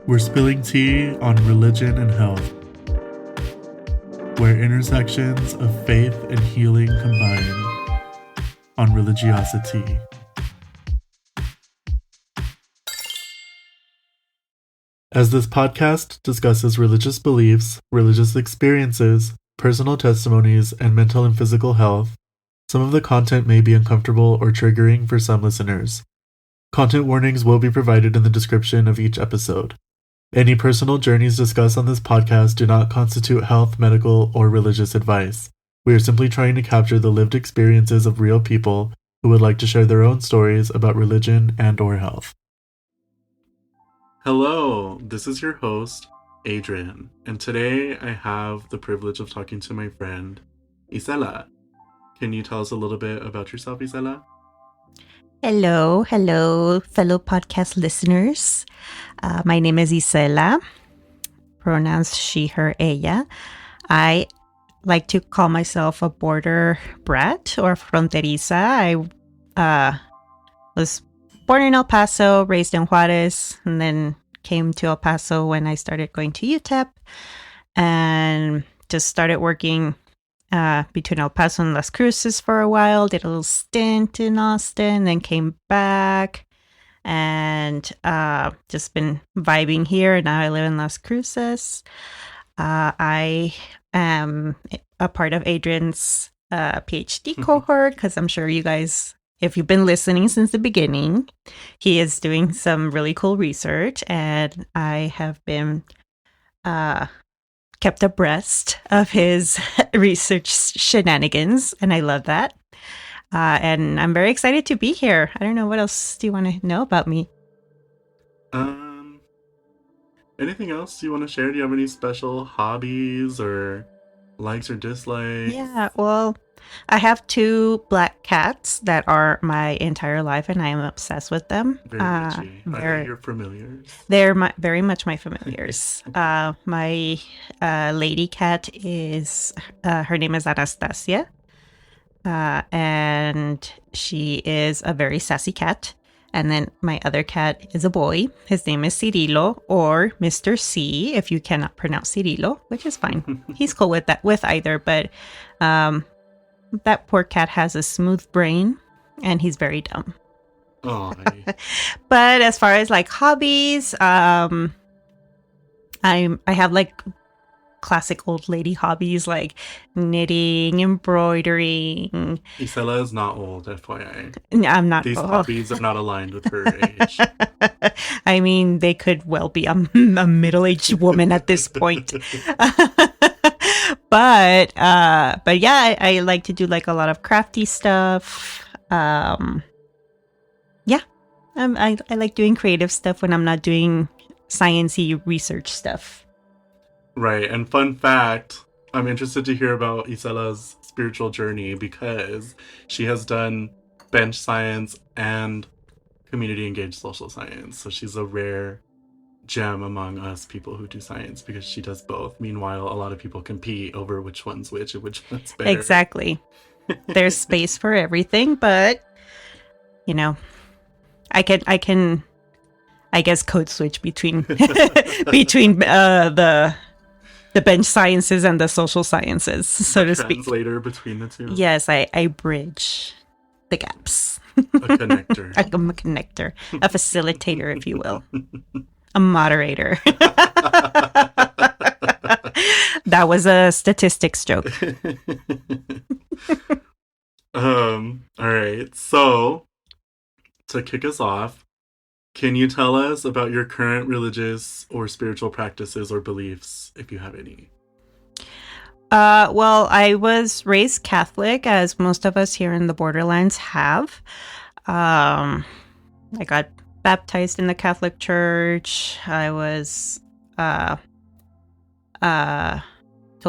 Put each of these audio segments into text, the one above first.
We're spilling tea on religion and health, where intersections of faith and healing combine on religiosity. As this podcast discusses religious beliefs, religious experiences, personal testimonies, and mental and physical health, some of the content may be uncomfortable or triggering for some listeners. Content warnings will be provided in the description of each episode. Any personal journeys discussed on this podcast do not constitute health, medical, or religious advice. We are simply trying to capture the lived experiences of real people who would like to share their own stories about religion and/or health. Hello, this is your host, Adrian, and today I have the privilege of talking to my friend, Isela. Can you tell us a little bit about yourself, Isela? Hello, fellow podcast listeners. My name is Isela, pronouns she, her, ella. I like to call myself a border brat or fronteriza. I was born in El Paso, raised in Juárez, and then came to El Paso when I started going to UTEP and just started working between El Paso and Las Cruces for a while, did a little stint in Austin, then came back and just been vibing here. Now I live in Las Cruces. I am a part of Adrian's PhD cohort because I'm sure you guys, if you've been listening since the beginning, he is doing some really cool research, and I have been kept abreast of his research shenanigans, and I love that. And I'm very excited to be here. I don't know, what else do you want to know about me? Anything else you want to share? Do you have any special hobbies or likes or dislikes? Yeah, well, I have 2 black cats that are my entire life, and I am obsessed with them. Very witchy. Are your familiars? They're very much my familiars. My lady cat is, her name is Anastasia, and she is a very sassy cat. And then my other cat is a boy. His name is Cirilo, or Mr. C, if you cannot pronounce Cirilo, which is fine. He's cool with that, with either, but that poor cat has a smooth brain, and he's very dumb. Oh. But as far as like hobbies, I have like classic old lady hobbies like knitting, embroidering. Isela is not old, FYI. I'm not. These hobbies are not aligned with her age. I mean, they could well be a middle-aged woman at this point. But yeah, I like to do like a lot of crafty stuff. I like doing creative stuff when I'm not doing sciencey research stuff. Right, and fun fact, I'm interested to hear about Isela's spiritual journey because she has done bench science and community engaged social science. So she's a rare gem among us people who do science because she does both. Meanwhile, a lot of people compete over which one's which and which one's better. Exactly. There's space for everything, but you know, I guess code switch between the bench sciences and the social sciences, so to speak. Translator between the two. Yes, I bridge the gaps. A connector. I'm a connector, a facilitator, if you will. A moderator. That was a statistics joke. All right. So, to kick us off, can you tell us about your current religious or spiritual practices or beliefs, if you have any? Well, I was raised Catholic, as most of us here in the borderlands have. I got baptized in the Catholic Church. I was told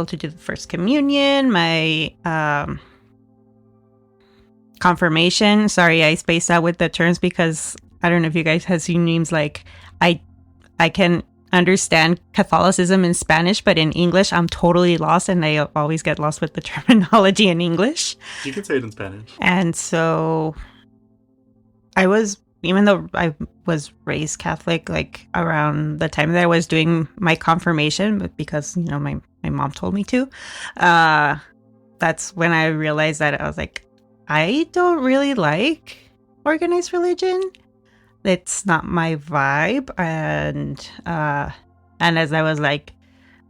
to do the First Communion. My confirmation. Sorry, I spaced out with the terms because I don't know if you guys have seen names like I can understand Catholicism in Spanish, but in English I'm totally lost, and I always get lost with the terminology in English. You can say it in Spanish. And so I was even though I was raised Catholic, like around the time that I was doing my confirmation, but because, my mom told me to, that's when I realized that I was like, I don't really like organized religion. It's not my vibe. And as I was like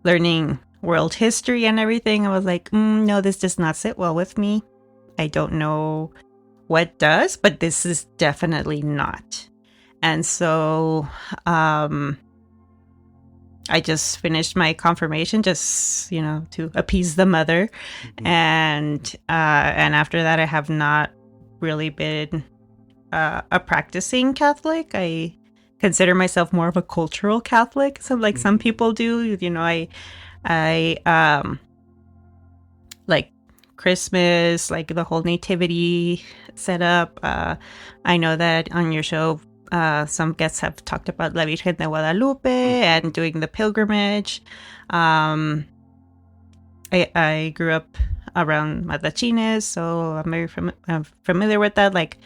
learning world history and everything, I was like, no, this does not sit well with me. I don't know what does, but this is definitely not. And so I just finished my confirmation just, to appease the mother. Mm-hmm. And after that, I have not really been a practicing Catholic. I consider myself more of a cultural Catholic. So like some people do, I like Christmas, like the whole nativity setup. I know that on your show, some guests have talked about La Virgen de Guadalupe and doing the pilgrimage. I grew up around Matachines, so I'm very familiar with that. Like,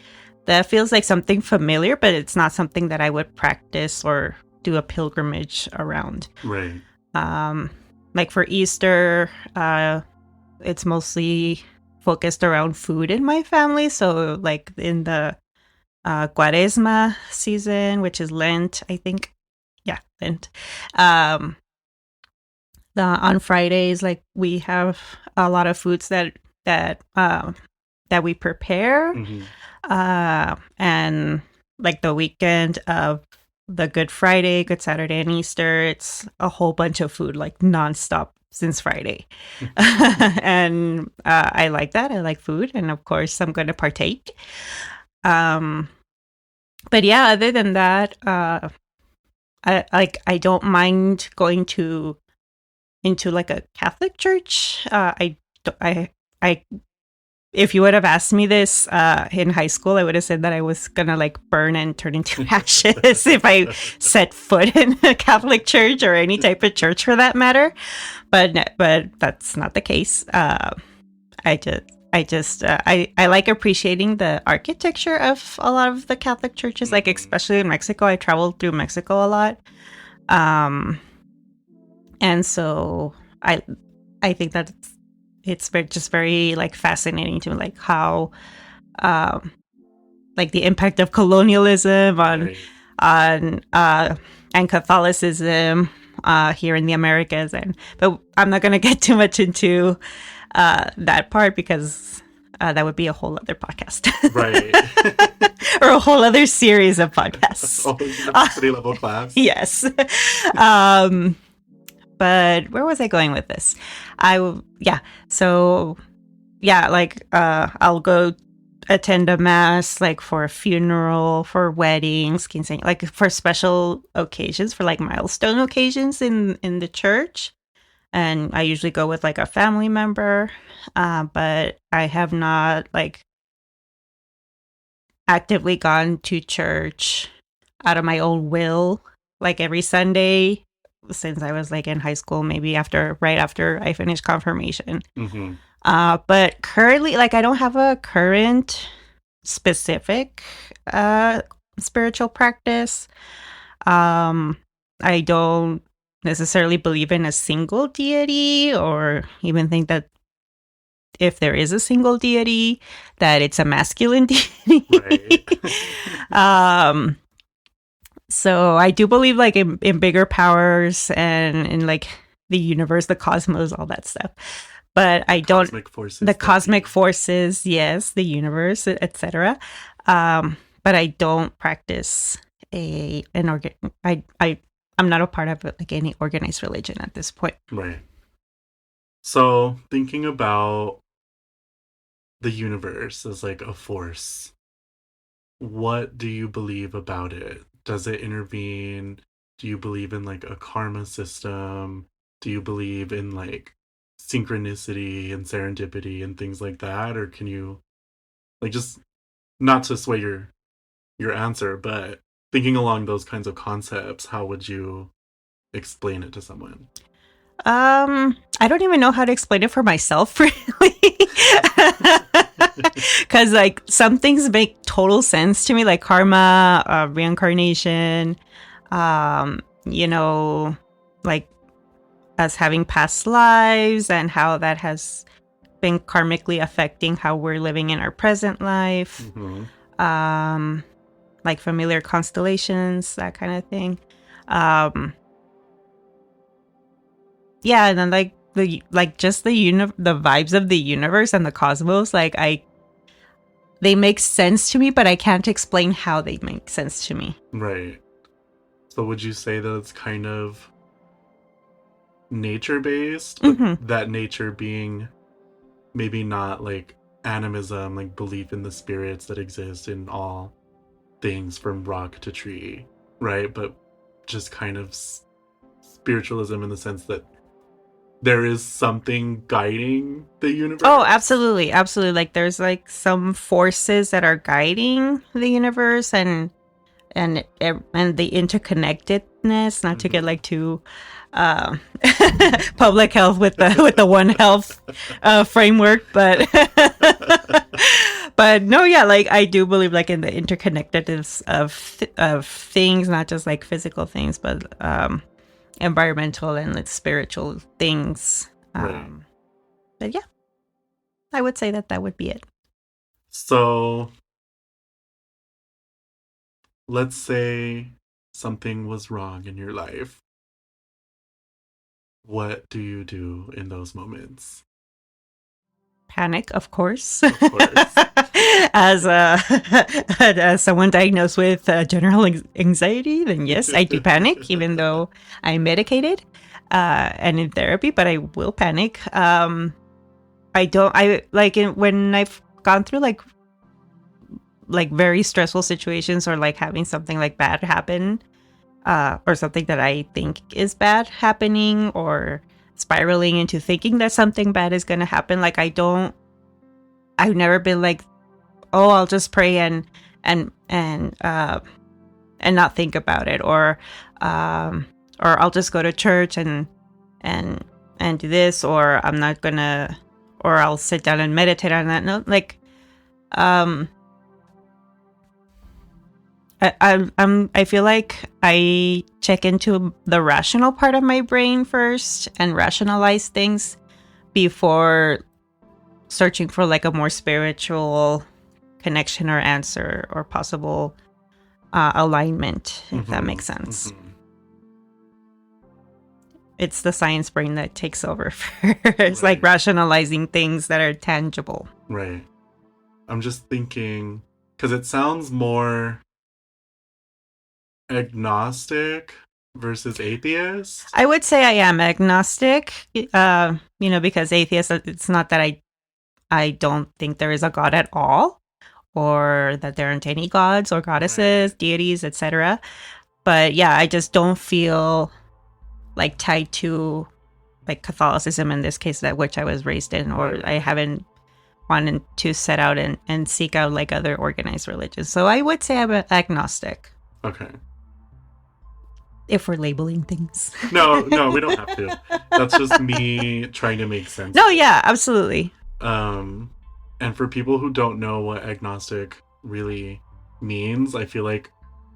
that feels like something familiar, but it's not something that I would practice or do a pilgrimage around. Right. Like for Easter, it's mostly focused around food in my family. So like in the Cuaresma season, which is Lent, I think. Yeah, Lent. On Fridays, like we have a lot of foods that we prepare. Mm-hmm. And like the weekend of the Good Friday, Good Saturday, and Easter, it's a whole bunch of food, like nonstop since Friday. And I like that. I like food. And of course, I'm going to partake. But yeah, other than that, I don't mind going into like a Catholic church. If you would have asked me this in high school, I would have said that I was gonna like burn and turn into ashes if I set foot in a Catholic church or any type of church for that matter. But that's not the case. I like appreciating the architecture of a lot of the Catholic churches, like especially in Mexico. I traveled through Mexico a lot, and so I think that it's very like fascinating to me, like how like the impact of colonialism on and Catholicism here in the Americas, but I'm not gonna get too much into that part because that would be a whole other podcast, right? Or a whole other series of podcasts. University level class. Yes. But where was I going with this? I'll go attend a mass, like for a funeral, for weddings, quinceañeras, like for special occasions, for like milestone occasions in the church. And I usually go with like a family member, but I have not like actively gone to church out of my own will, like every Sunday since I was like in high school, maybe right after I finished confirmation. Mm-hmm. But currently, like I don't have a current specific spiritual practice. I don't necessarily believe in a single deity, or even think that if there is a single deity, that it's a masculine deity. Right. So I do believe like in bigger powers and in like the universe, the cosmos, all that stuff. But I don't. The cosmic forces, yes, the universe, etc. But I don't practice I'm not a part of like any organized religion at this point. Right. So thinking about the universe as like a force, what do you believe about it? Does it intervene? Do you believe in like a karma system? Do you believe in like synchronicity and serendipity and things like that? Or can you, like, just not to sway your answer, but thinking along those kinds of concepts, how would you explain it to someone? I don't even know how to explain it for myself, really. Because like some things make total sense to me, like karma, reincarnation, you know, like us having past lives and how that has been karmically affecting how we're living in our present life. Like familiar constellations, that kind of thing. Yeah, and then like the vibes of the universe and the cosmos, like they make sense to me, but I can't explain how they make sense to me. Right. So would you say that it's kind of nature-based, but that nature being maybe not like animism, like belief in the spirits that exist in all things from rock to tree, right? But just kind of spiritualism in the sense that there is something guiding the universe. Oh, absolutely. Absolutely. Like there's like some forces that are guiding the universe and the interconnectedness, not to get like too public health with the One Health framework, but but no, yeah, like I do believe like in the interconnectedness of things, not just like physical things, but environmental and like spiritual things. Right. But yeah, I would say that would be it. So let's say something was wrong in your life. What do you do in those moments? Panic, of course. Of course. as someone diagnosed with general anxiety, then yes, I do panic, even though I'm medicated and in therapy, but I will panic. When I've gone through like very stressful situations, or like having something like bad happen, or something that I think is bad happening, or spiraling into thinking that something bad is going to happen. Like I've never been like, oh, I'll just pray and not think about it, or I'll just go to church and do this, or I'm not gonna, or I'll sit down and meditate on that. No, like, I feel like I check into the rational part of my brain first and rationalize things before searching for like a more spiritual connection or answer or possible alignment, if that makes sense. It's the science brain that takes over first, like rationalizing things that are tangible. Right. I'm just thinking, because it sounds more agnostic versus atheist. I would say I am agnostic, because atheist, it's not that I don't think there is a God at all, or that there aren't any gods or goddesses, deities, etc. But yeah, I just don't feel like tied to like Catholicism in this case, that which I was raised in, or I haven't wanted to set out and seek out like other organized religions. So I would say I'm agnostic. Okay. If we're labeling things. No, we don't have to. That's just me trying to make sense. No, yeah, absolutely. And for people who don't know what agnostic really means, I feel like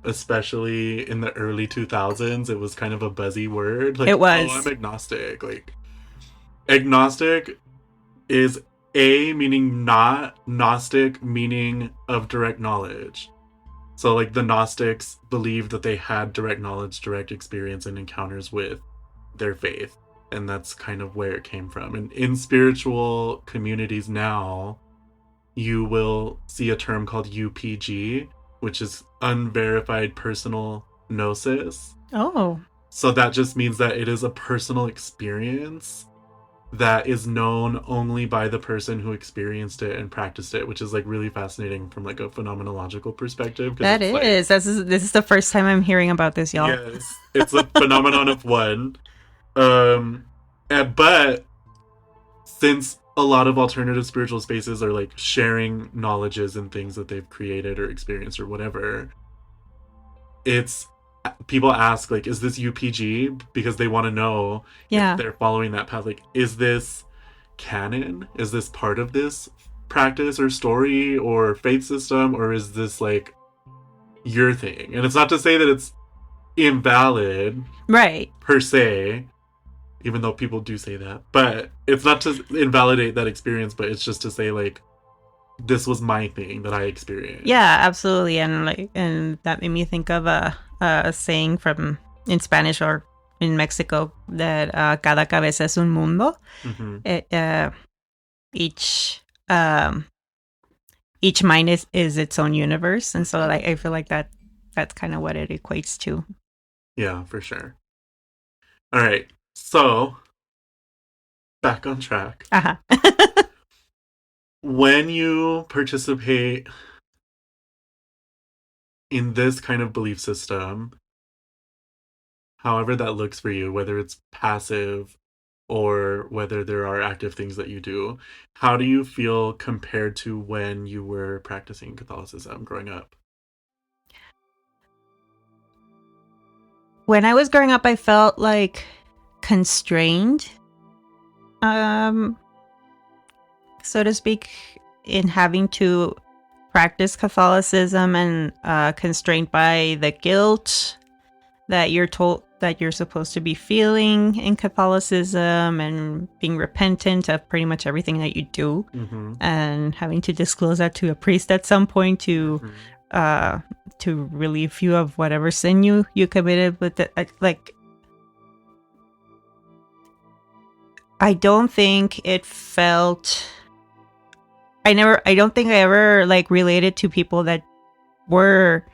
especially in the early 2000s, it was kind of a buzzy word. Like, it was. Oh, I'm agnostic. Like, agnostic is A meaning not, Gnostic meaning of direct knowledge. So, like, the Gnostics believed that they had direct knowledge, direct experience, and encounters with their faith. And that's kind of where it came from. And in spiritual communities now, you will see a term called UPG, which is unverified personal gnosis. Oh. So that just means that it is a personal experience that is known only by the person who experienced it and practiced it, which is like really fascinating from like a phenomenological perspective. That is. This is the first time I'm hearing about this, y'all. Yes, it's a phenomenon of one. But since a lot of alternative spiritual spaces are like sharing knowledges and things that they've created or experienced or whatever, it's people ask like, is this UPG? Because they want to know if they're following that path. Like, is this canon? Is this part of this practice or story or faith system, or is this like your thing? And it's not to say that it's invalid, Right. per se, even though people do say that, but it's not to invalidate that experience, but it's just to say like, this was my thing that I experienced. Yeah, absolutely. And that made me think of a saying from in Spanish or in Mexico that cada cabeza es un mundo. Mm-hmm. Each mind is its own universe, and so like I feel like that's kind of what it equates to. Yeah, for sure. All right, so back on track. Uh-huh. When you participate in this kind of belief system, however that looks for you, whether it's passive or whether there are active things that you do, how do you feel compared to when you were practicing Catholicism growing up? When I was growing up, I felt like constrained, so to speak, in having to practice Catholicism, and constrained by the guilt that you're told that you're supposed to be feeling in Catholicism, and being repentant of pretty much everything that you do, and having to disclose that to a priest at some point to relieve you of whatever sin you committed. But like, I don't think it felt. I don't think I ever like related to people that were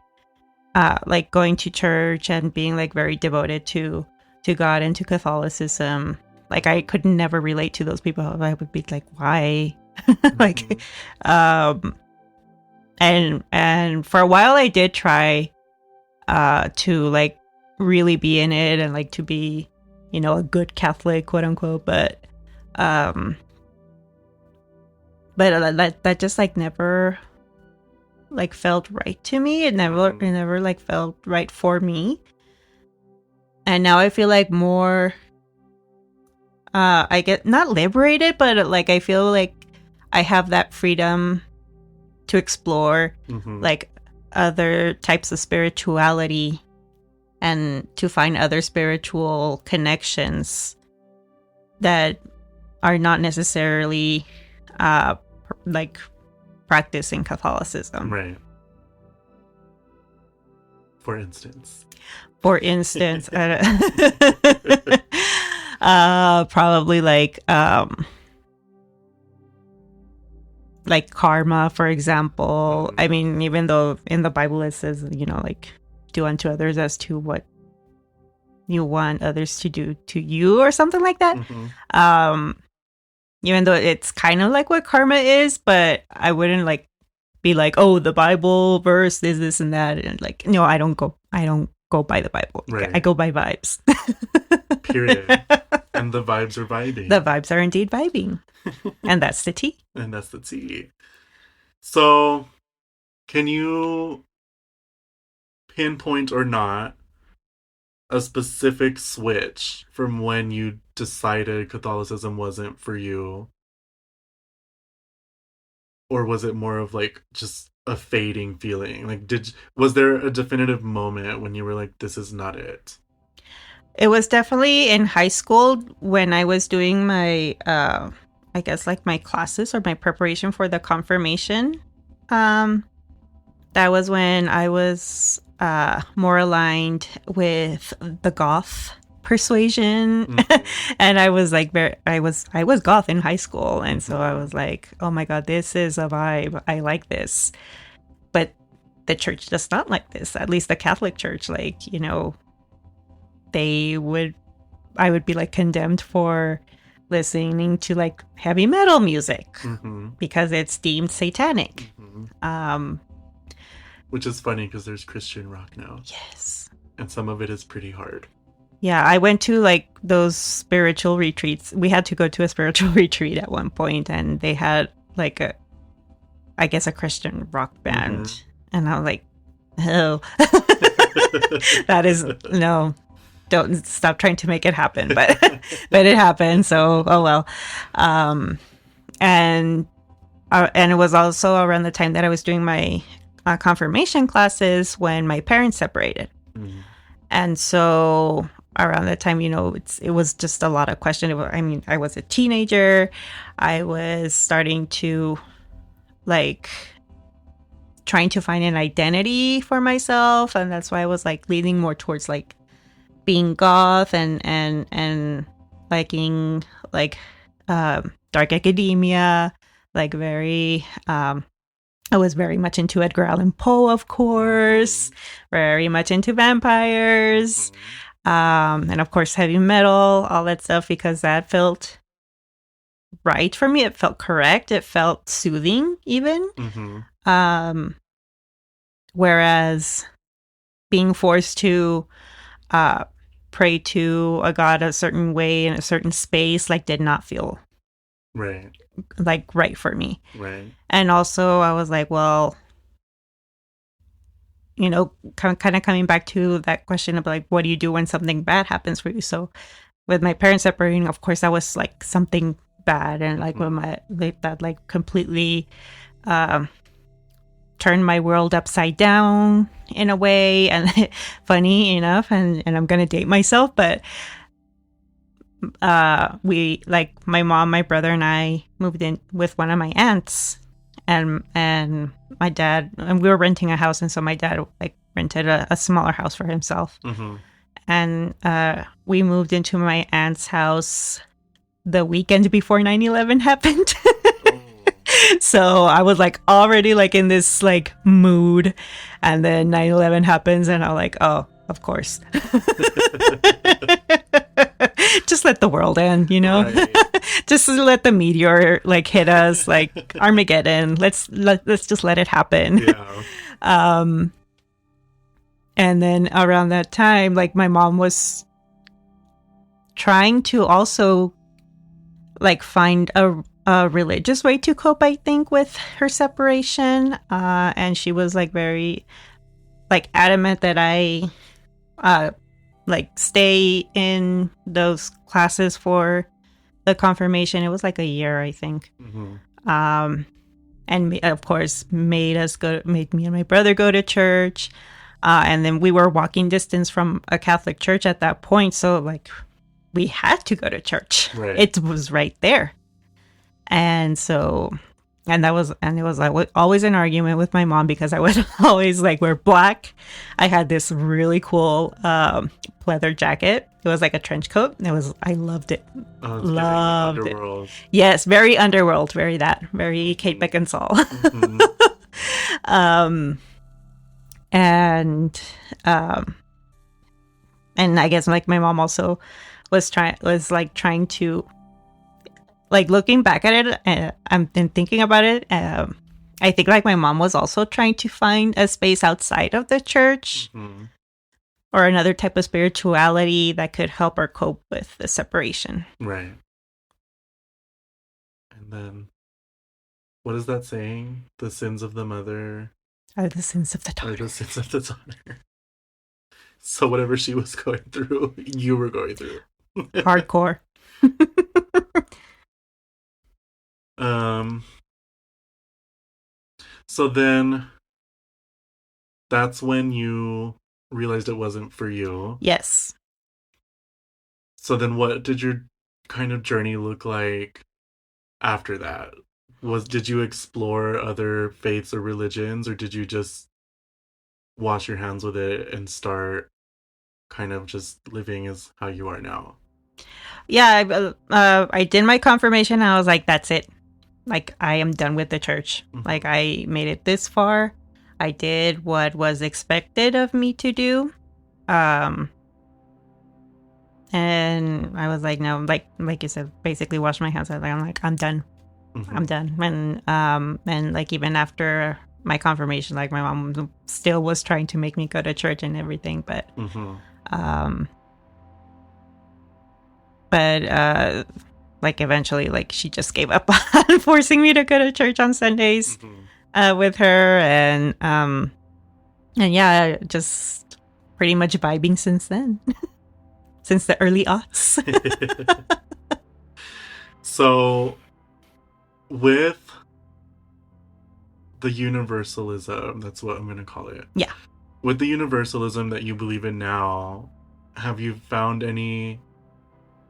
like going to church and being like very devoted to God and to Catholicism. Like I could never relate to those people. I would be like, why? Like, and for a while I did try to like really be in it and like to be, you know, a good Catholic, quote unquote, but that just like never like felt right to me. It never like felt right for me. And now I feel like more I get not liberated, but like I feel like I have that freedom to explore like other types of spirituality and to find other spiritual connections that are not necessarily like practicing Catholicism. Right. For instance, probably like karma, for example. I mean, even though in the Bible it says, you know, like do unto others as to what you want others to do to you or something like that. Even though it's kind of like what karma is, but I wouldn't like be like, oh, the Bible verse is this and that, and like, no, I don't go by the Bible. Right. I go by vibes. Period. And the vibes are vibing. The vibes are indeed vibing. And that's the tea. And that's the tea. So, can you pinpoint or not a specific switch from when you decided Catholicism wasn't for you? Or was it more of like just a fading feeling? Like, was there a definitive moment when you were like, this is not it? It was definitely in high school when I was doing my, I guess like my classes or my preparation for the confirmation. That was when I was more aligned with the goth persuasion. And I was like I was goth in high school, and so I was like, oh my god, this is a vibe, I like this. But the church does not like this, at least the Catholic Church. Like, you know, I would be like condemned for listening to like heavy metal music because it's deemed satanic. Which is funny because there's Christian rock now. Yes. And some of it is pretty hard. Yeah, I went to like those spiritual retreats. We had to go to a spiritual retreat at one point, and they had like a Christian rock band. And I was like, oh, that is, no, don't stop trying to make it happen. But it happened. So, oh well. And And it was also around the time that I was doing my confirmation classes when my parents separated. Mm. And so around that time, it was just a lot of questions. I mean, I was a teenager. I was starting to like trying to find an identity for myself, and that's why I was like leaning more towards like being goth and liking like dark academia, like very I was very much into Edgar Allan Poe, of course, very much into vampires, and of course heavy metal, all that stuff, because that felt right for me. It felt correct. It felt soothing, even. Whereas being forced to pray to a god a certain way in a certain space, like, did not feel right for me. Right. And also I was like, well, kind of coming back to that question of like, what do you do when something bad happens for you? So with my parents separating, of course, that was like something bad, and like when that like completely turned my world upside down in a way. And funny enough, and I'm gonna date myself, but we, like, my mom, my brother, and I moved in with one of my aunts, and my dad, and we were renting a house, and so my dad like rented a smaller house for himself. And we moved into my aunt's house the weekend before 9/11 happened. So I was like already like in this like mood, and then 9/11 happens, and I'm like, oh, of course. Just let the world end, right. Just let the meteor like hit us, like Armageddon. Let's just let it happen. Yeah. And then around that time, like, my mom was trying to also like find a religious way to cope, I think, with her separation. And she was like very like adamant that I like stay in those classes for the confirmation. It was like a year, I think. And of course made me and my brother go to church. And then we were walking distance from a Catholic church at that point. So like we had to go to church. Right. It was right there. And so, and it was like always an argument with my mom, because I would always like wear black. I had this really cool leather jacket. It was like a trench coat. I loved it. Loved it. Yes, very underworld, very Kate Beckinsale. And I guess like my mom also was trying to, like, looking back at it, I've been thinking about it. I think like my mom was also trying to find a space outside of the church, or another type of spirituality that could help her cope with the separation. Right. And then, what is that saying? The sins of the mother are the sins of the daughter. Are the sins of the daughter. So whatever she was going through, you were going through. Hardcore. So then that's when you realized it wasn't for you. Yes. So then what did your kind of journey look like after that? Did you explore other faiths or religions, or did you just wash your hands with it and start kind of just living as how you are now? Yeah, I did my confirmation. And I was like, that's it. Like, I am done with the church. Like, I made it this far. I did what was expected of me to do. And I was like, no, like you said, basically wash my hands. I'm like, I'm done. I'm done. And like, even after my confirmation, like, my mom still was trying to make me go to church and everything, but like, eventually, like, she just gave up on forcing me to go to church on Sundays with her, and yeah, just pretty much vibing since then. Since the early aughts. So with the universalism, that's what I'm going to call it. Yeah. With the universalism that you believe in now, have you found any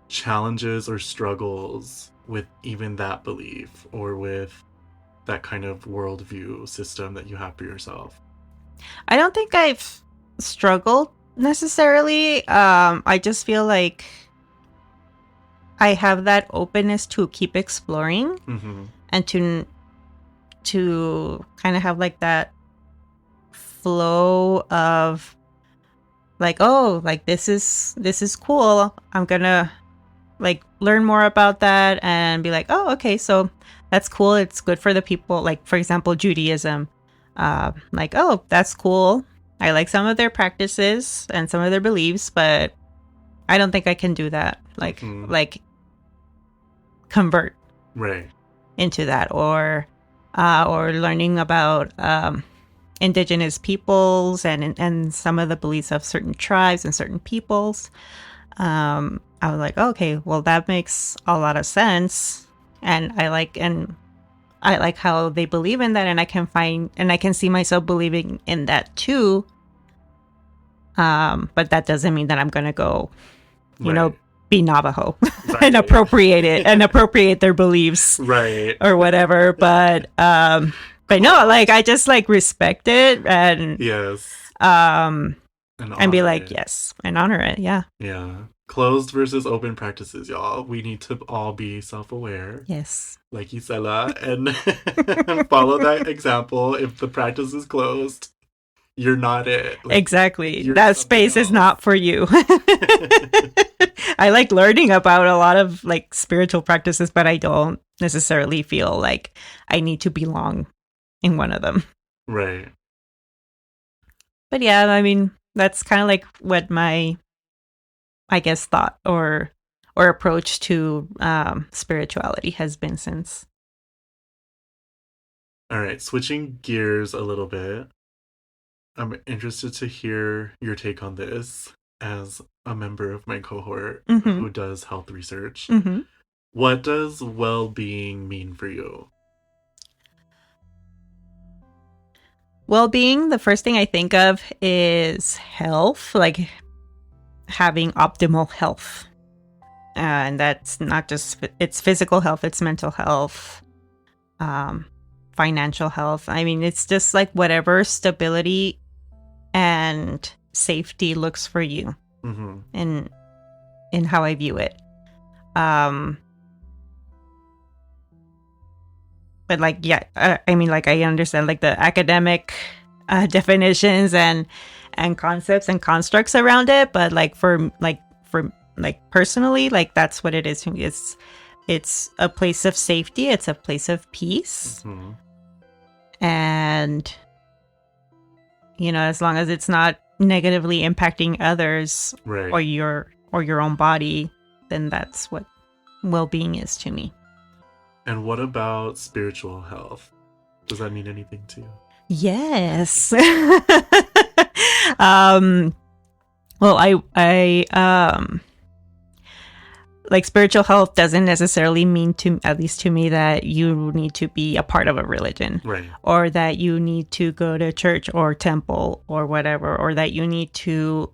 challenges or struggles with even that belief or with that kind of worldview system that you have for yourself? I don't think I've struggled necessarily. I just feel like I have that openness to keep exploring and to kind of have like that flow of like, oh, like this is cool. I'm gonna like learn more about that and be like, oh, okay, so that's cool. It's good for the people. Like, for example, Judaism. Like, oh, that's cool. I like some of their practices and some of their beliefs, but I don't think I can do that. Like, like convert right into that, or learning about indigenous peoples and some of the beliefs of certain tribes and certain peoples. I was like, okay, well, that makes a lot of sense, and I like how they believe in that, and I can see myself believing in that too. But that doesn't mean that I'm gonna go, you know, be Navajo and appropriate it and appropriate their beliefs, right, or whatever. But no, like I just like respect it and yes, and be like it. yes, and honor it. Yeah. Closed versus open practices, y'all. We need to all be self-aware. Yes. Like Isela, and follow that example. If the practice is closed, you're not it. Like, exactly. That space is not for you. I like learning about a lot of like spiritual practices, but I don't necessarily feel like I need to belong in one of them. Right. But yeah, I mean, that's kind of like what my, I guess, thought or approach to spirituality has been since. All right, switching gears a little bit. I'm interested to hear your take on this as a member of my cohort who does health research. What does well-being mean for you? Well-being, the first thing I think of is health, like having optimal health. And that's not just, it's physical health, it's mental health, financial health. I mean, it's just like whatever stability and safety looks for you in how I view it. But like, yeah, I mean, like I understand like the academic definitions and concepts and constructs around it, but like for personally, like that's what it is to me. It's a place of safety. It's a place of peace. And, you know, as long as it's not negatively impacting others or your own body, then that's what well-being is to me. And what about spiritual health? Does that mean anything to you? Yes. Well, I like spiritual health doesn't necessarily mean, to at least to me, that you need to be a part of a religion, or that you need to go to church or temple or whatever, or that you need to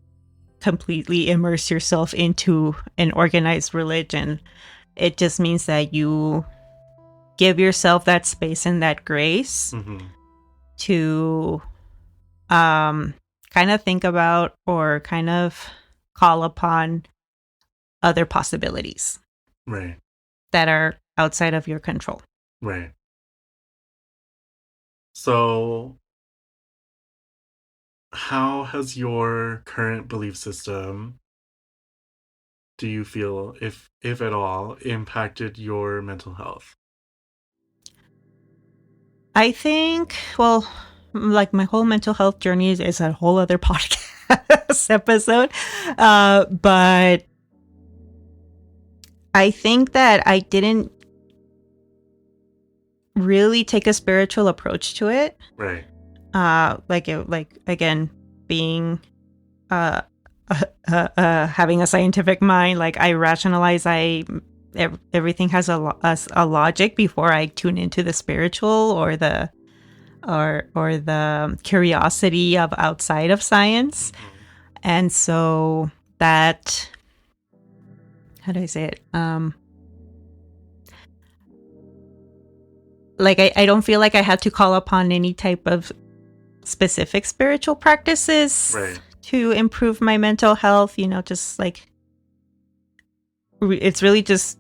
completely immerse yourself into an organized religion. It just means that you give yourself that space and that grace to kind of think about or kind of call upon other possibilities that are outside of your control. Right. So how has your current belief system, do you feel, if at all, impacted your mental health? I think, well, like my whole mental health journey is a whole other podcast episode. But I think that I didn't really take a spiritual approach to it. Like again, being having a scientific mind, like I rationalize everything has a logic before I tune into the spiritual or the or the curiosity of outside of science. And so that, how do I say it? Like I don't feel like I had to call upon any type of specific spiritual practices to improve my mental health. You know, just like it's really just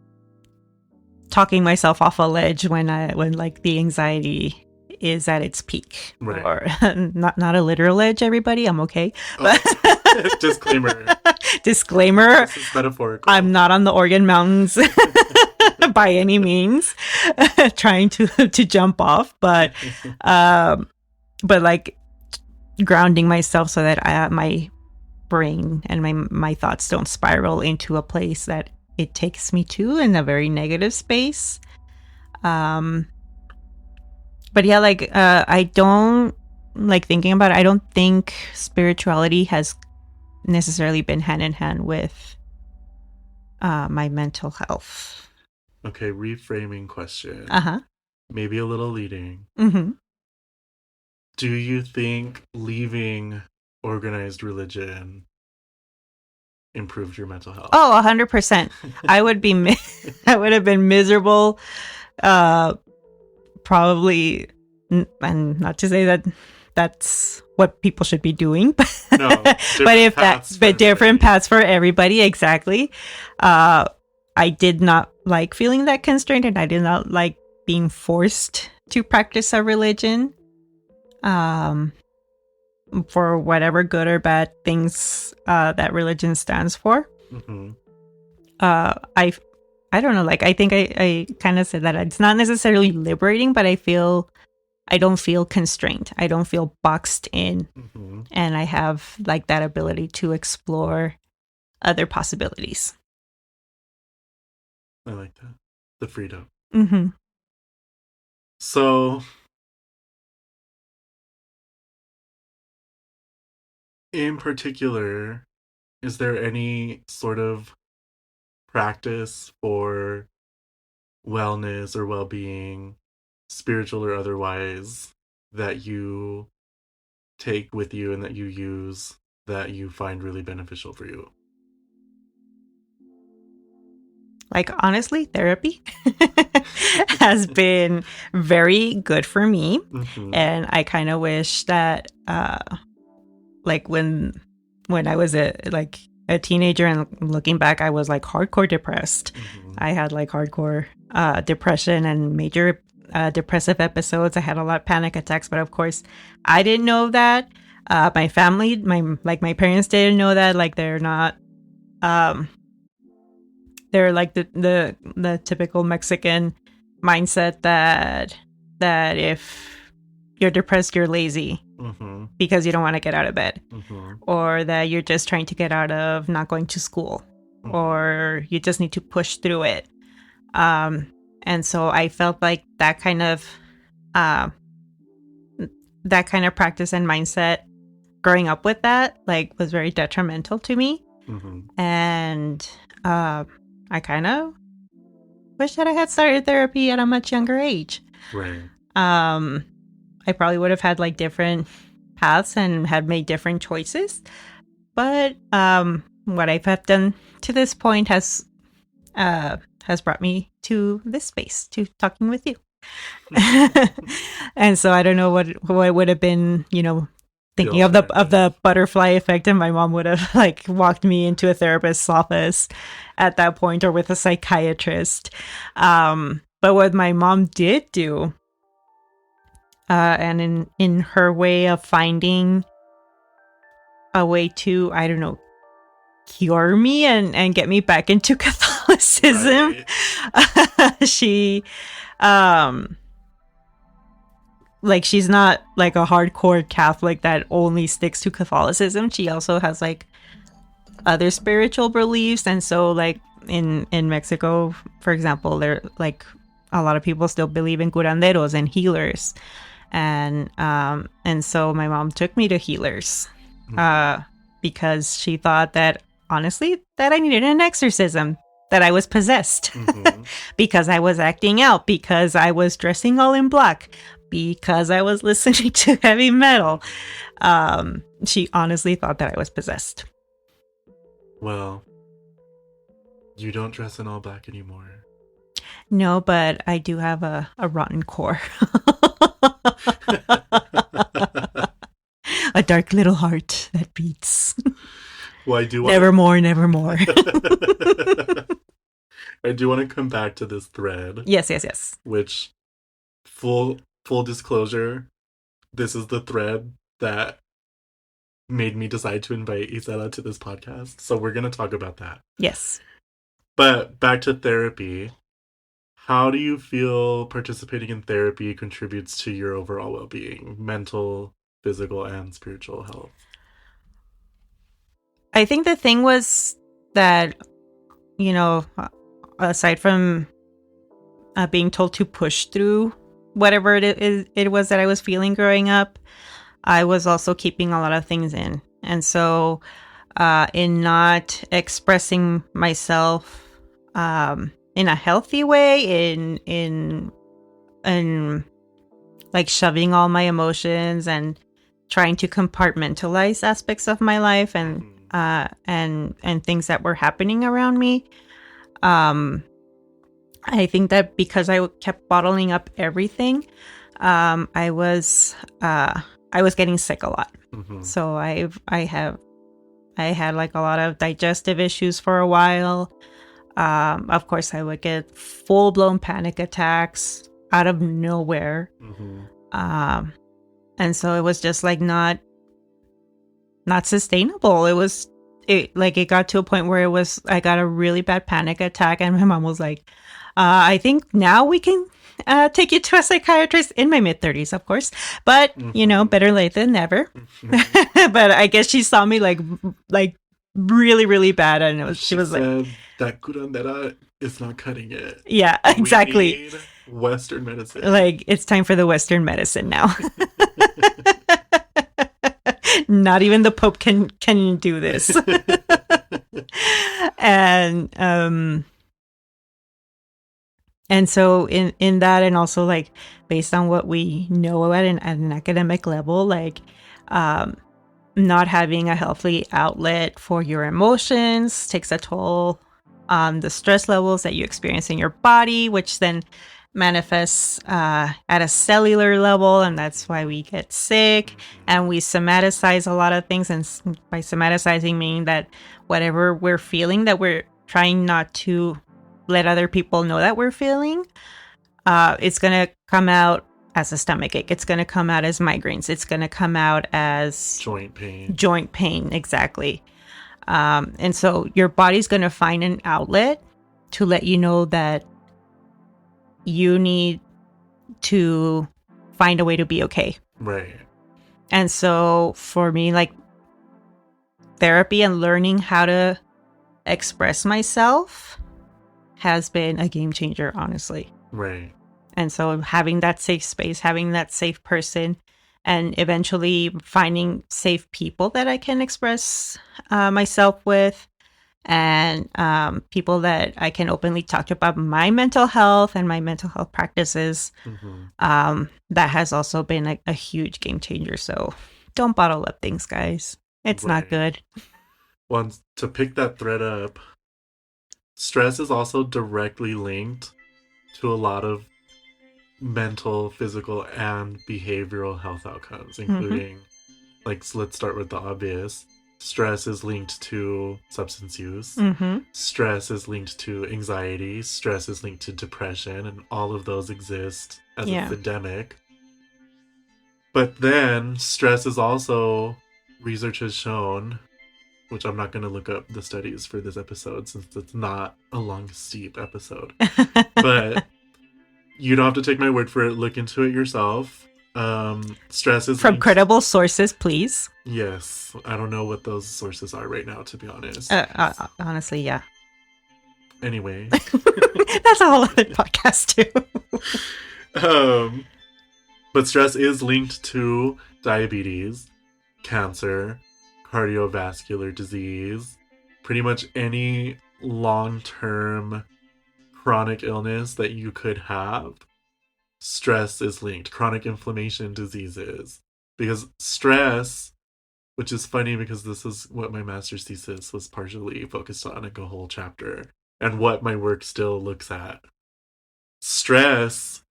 talking myself off a ledge when like the anxiety is at its peak, or not a literal edge. Everybody, I'm okay. But disclaimer. This is metaphorical. I'm not on the Organ Mountains by any means, trying to jump off, but like grounding myself so that my brain and my thoughts don't spiral into a place that it takes me to in a very negative space. But yeah, like I don't, like, thinking about it, I don't think spirituality has necessarily been hand in hand with my mental health. Okay, reframing question. Maybe a little leading. Do you think leaving organized religion improved your mental health? Oh, 100%. I would have been miserable. Probably, and not to say that that's what people should be doing, but different paths for everybody. Exactly. I did not like feeling that constraint, and I did not like being forced to practice a religion, for whatever good or bad things that religion stands for. I don't know, like, I think I kind of said that it's not necessarily liberating, but I don't feel constrained. I don't feel boxed in. And I have, like, that ability to explore other possibilities. I like that. The freedom. So, in particular, is there any sort of practice for wellness or well-being, spiritual or otherwise, that you take with you and that you use that you find really beneficial for you? Like, honestly, therapy has been very good for me. And I kind of wish that like when I was a teenager, and looking back, I was like hardcore depressed. I had like hardcore depression and major depressive episodes. I had a lot of panic attacks, but of course I didn't know that. My family, my parents didn't know that. Like, they're not they're like the typical Mexican mindset that if you're depressed, you're lazy because you don't want to get out of bed, or that you're just trying to get out of not going to school, or you just need to push through it. And so I felt like that kind of practice and mindset, growing up with that, like, was very detrimental to me. And I kind of wish that I had started therapy at a much younger age. I probably would have had like different paths and had made different choices. But what I've done to this point has brought me to this space, to talking with you. And so I don't know what would have been, thinking of the butterfly effect, and my mom would have like walked me into a therapist's office at that point, or with a psychiatrist. But what my mom did do, and in her way of finding a way to, I don't know, cure me and get me back into Catholicism, she like, she's not like a hardcore Catholic that only sticks to Catholicism. She also has like other spiritual beliefs. And so like in Mexico, for example, there, like, a lot of people still believe in curanderos and healers. And so my mom took me to healers because she thought that, honestly, that I needed an exorcism, that I was possessed because I was acting out, because I was dressing all in black, because I was listening to heavy metal. She honestly thought that I was possessed. Well, you don't dress in all black anymore. No, but I do have a rotten core. A dark little heart that beats. Well, I do nevermore. I do want to come back to this thread. Yes. Which, full disclosure, this is the thread that made me decide to invite Isela to this podcast. So we're going to talk about that. Yes. But back to therapy. How do you feel participating in therapy contributes to your overall well-being, mental, physical, and spiritual health? I think the thing was that, aside from being told to push through whatever it was that I was feeling growing up, I was also keeping a lot of things in. And so in not expressing myself in a healthy way, in like shoving all my emotions and trying to compartmentalize aspects of my life and things that were happening around me. I think that because I kept bottling up everything, I was getting sick a lot. Mm-hmm. So I had like a lot of digestive issues for a while. Of course, I would get full-blown panic attacks out of nowhere. Mm-hmm. And so it was just like not sustainable. It got to a point where I got a really bad panic attack, and my mom was like, I think now we can take you to a psychiatrist, in my mid-30s, of course. But, mm-hmm. Better late than never. Mm-hmm. But I guess she saw me like really, really bad, and she was like, that curandera is not cutting it. Yeah, exactly. We need Western medicine. Like, it's time for the Western medicine now. Not even the Pope can do this. And so in that, and also like based on what we know at an academic level, like not having a healthy outlet for your emotions takes a toll on the stress levels that you experience in your body, which then manifests at a cellular level, and that's why we get sick and we somaticize a lot of things. And by somaticizing, meaning that whatever we're feeling, that we're trying not to let other people know that we're feeling, it's going to come out as a stomach ache. It's going to come out as migraines. It's going to come out as joint pain. Exactly. And so your body's going to find an outlet to let you know that you need to find a way to be okay. Right. And so for me, like, therapy and learning how to express myself has been a game changer, honestly. Right. And so having that safe space, having that safe person, and eventually finding safe people that I can express myself with, and people that I can openly talk about my mental health and my mental health practices, that has also been a huge game changer. So don't bottle up things, guys. It's not good. Well, to pick that thread up, stress is also directly linked to a lot of mental, physical, and behavioral health outcomes, including, let's start with the obvious. Stress is linked to substance use. Mm-hmm. Stress is linked to anxiety. Stress is linked to depression, and all of those exist as a epidemic. But then stress is also, research has shown, which I'm not going to look up the studies for this episode since it's not a long, steep episode. But you don't have to take my word for it. Look into it yourself. Stress is from credible sources, please. Yes. I don't know what those sources are right now, to be honest. Honestly, yeah. Anyway. That's a whole other podcast, too. But stress is linked to diabetes, cancer, cardiovascular disease, pretty much any long-term chronic illness that you could have. stress is linked, chronic inflammation diseases. Because stress, which is funny because this is what my master's thesis was partially focused on, like a whole chapter, and what my work still looks at. Stress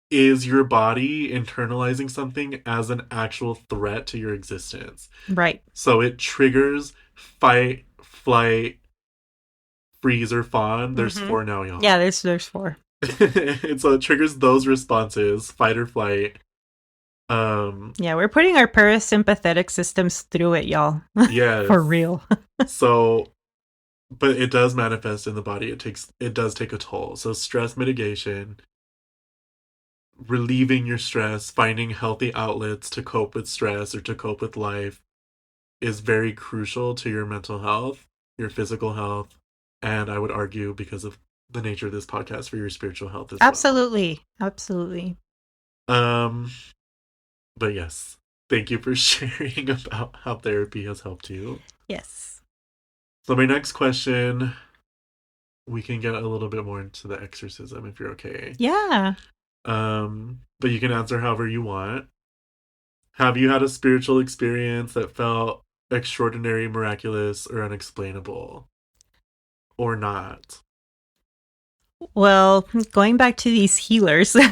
is your body internalizing something as an actual threat to your existence. Right. So it triggers fight, flight, freeze, or fawn. There's 4 now, y'all. Yeah, there's 4. And so it triggers those responses, fight or flight. Yeah, we're putting our parasympathetic systems through it, y'all. Yes. For real. So, but it does manifest in the body. It does take a toll. So stress mitigation, relieving your stress, finding healthy outlets to cope with stress or to cope with life is very crucial to your mental health, your physical health, and I would argue, because of the nature of this podcast, for your spiritual health as Absolutely. Well. Absolutely. But yes, thank you for sharing about how therapy has helped you. Yes. So my next question, we can get a little bit more into the exorcism if you're okay. Yeah. But you can answer however you want. Have you had a spiritual experience that felt extraordinary, miraculous, or unexplainable? Or not? Well, going back to these healers, you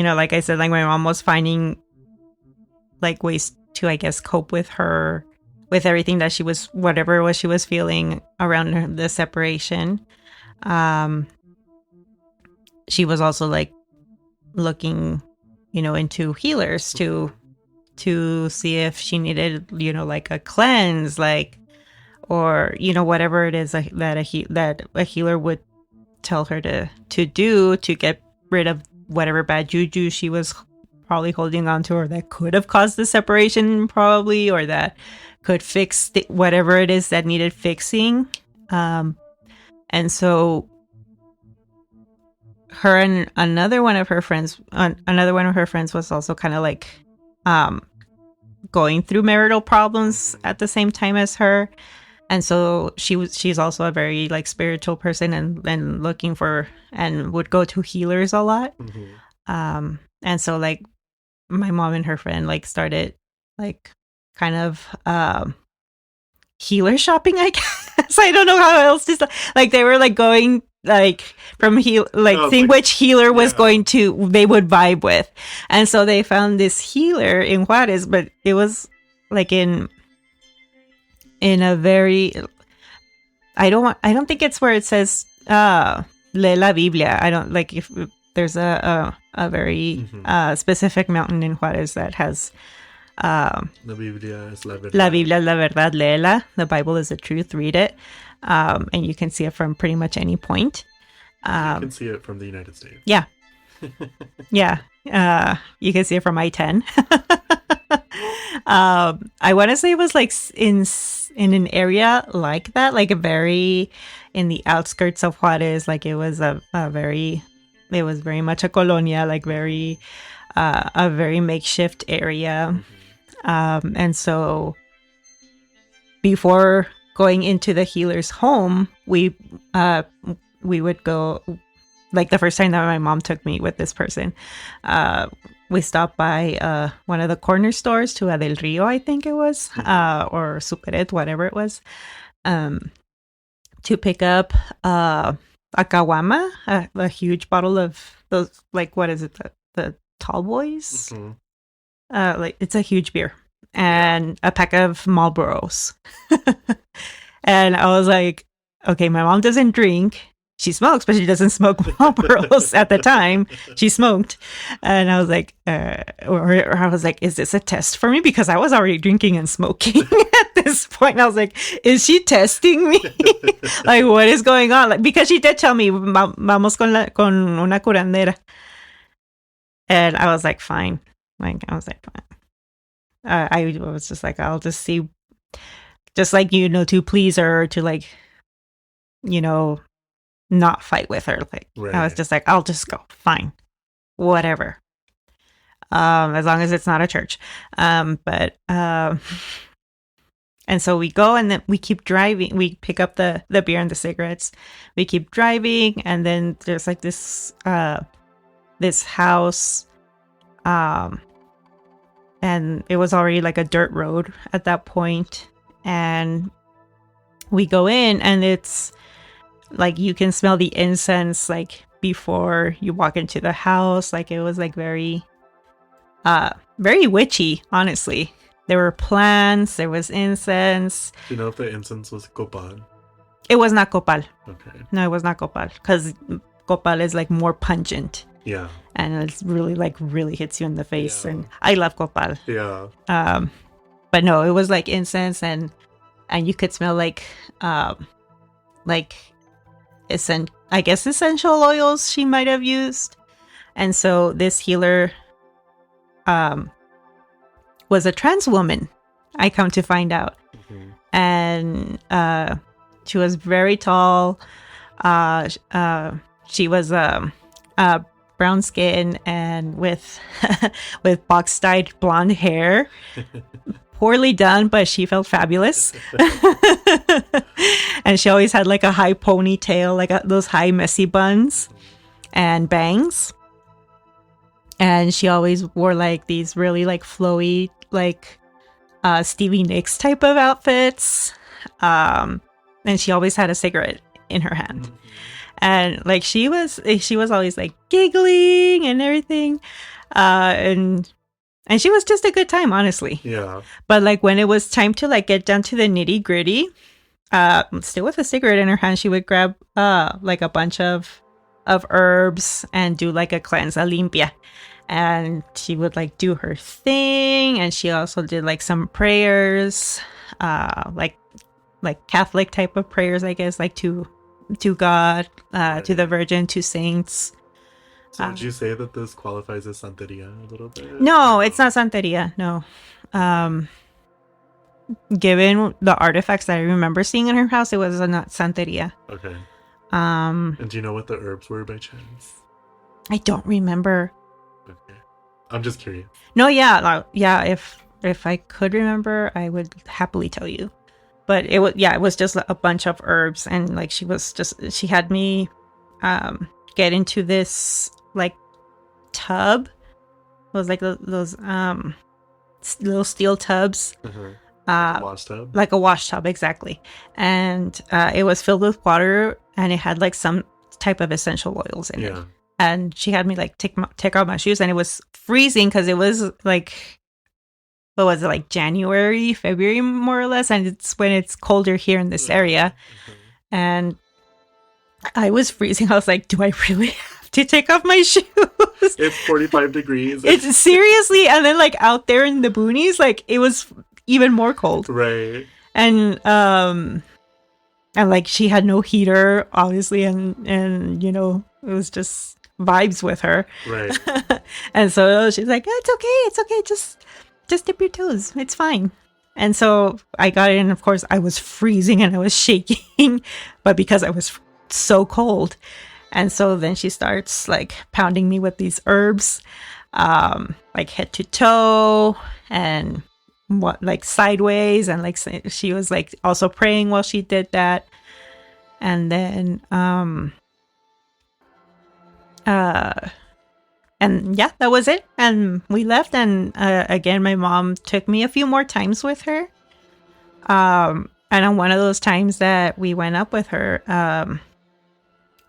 know, like I said, like my mom was finding like ways to, I guess, cope with everything that whatever it was she was feeling around the separation. She was also like looking, you know, into healers to see if she needed, you know, like a cleanse, like, or, you know, whatever it is that a healer would tell her to do to get rid of whatever bad juju she was probably holding on to, or that could have caused the separation probably, or that could fix whatever it is that needed fixing. And so her and another one of her friends was also kind of like going through marital problems at the same time as her. And so she's also a very like spiritual person and looking for, and would go to healers a lot. And so like my mom and her friend like started like kind of healer shopping, I guess. I don't know how else to say. Like they were like going like from seeing which healer was they would vibe with. And so they found this healer in Juárez, but it was like in a very, I don't think it's where it says lee la Biblia. I don't like if there's a very specific mountain in Juárez that has La Biblia es la verdad. La Biblia es la verdad, léela. The Bible is the truth, read it. And you can see it from pretty much any point. You can see it from the United States. Yeah. Yeah. You can see it from I-10. I want to say it was like in an area like that, like a very in the outskirts of Juárez. Like it was it was very much a colonia, like a very makeshift area. And so before going into the healer's home, we would go, like the first time that my mom took me with this person, we stopped by one of the corner stores, to Del Rio, I think it was, or Superet, whatever it was, to pick up a caguama, a huge bottle of those, like, what is it, the tall boys? Like it's a huge beer, and a pack of Marlboros. And I was like, okay, my mom doesn't drink. She smokes, but she doesn't smoke Marlboros. At the time, she smoked. And I was like, or I was like, is this a test for me? Because I was already drinking and smoking at this point. And I was like, is she testing me? Like, what is going on? Like, because she did tell me, vamos con una curandera. And I was like, fine. Like, I was like, fine. I was just like, I'll just see, just like, you know, to please her, to like, you know, not fight with her. Like, right. I was just like, I'll just go, fine, whatever, as long as it's not a church. But And so we go and then we keep driving. We pick up the beer and the cigarettes. We keep driving, and then there's like this house, and it was already like a dirt road at that point. And we go in, and it's like you can smell the incense like before you walk into the house. Like it was like very witchy, honestly. There were plants, there was incense. Do you know if the incense was copal? It was not copal. Okay. No, it was not copal, because copal is like more pungent. Yeah. And it's really hits you in the face. Yeah. And I love copal. Yeah. But no, it was like incense, and you could smell like essential oils she might have used. And so this healer was a trans woman, I come to find out. Mm-hmm. And she was very tall. She was brown skin and with box dyed blonde hair. Poorly done, but she felt fabulous. And she always had like a high ponytail, like those high messy buns and bangs. And she always wore like these really like flowy, like Stevie Nicks type of outfits. And she always had a cigarette in her hand. Mm-hmm. And like she was always like giggling and everything. And she was just a good time, honestly. Yeah. But like when it was time to like get down to the nitty gritty, still with a cigarette in her hand, she would grab like a bunch of herbs and do like a cleanse, a limpia. And she would like do her thing, and she also did like some prayers, like Catholic type of prayers, I guess, like to God, right. To the Virgin, to saints. So would you say that this qualifies as Santeria a little bit? No, it's not Santeria, no. Given the artifacts that I remember seeing in her house, it was not Santeria. Okay. And do you know what the herbs were by chance? I don't remember. Okay. I'm just curious. No, yeah. If I could remember, I would happily tell you. But it was just a bunch of herbs, and like she had me get into this like tub. It was like those little steel tubs. Mm-hmm. Like a wash tub? Like a wash tub, exactly. And it was filled with water, and it had like some type of essential oils in it. And she had me like take off my shoes, and it was freezing because it was like, what was it, like January, February, more or less, and it's when it's colder here in this area. Mm-hmm. And I was freezing. I was like, do I really have to take off my shoes? It's 45 degrees. It's seriously, and then like out there in the boonies, like it was even more cold. Right. And like she had no heater, obviously, and you know, it was just vibes with her. Right. And so she's like, it's okay, just dip your toes, it's fine. And so I got it, and of course I was freezing and I was shaking, but because I was so cold. And so then she starts like pounding me with these herbs, like head to toe and what, like sideways, and like she was like also praying while she did that. And then and yeah, that was it. And we left, and again my mom took me a few more times with her. And on one of those times that we went up with her,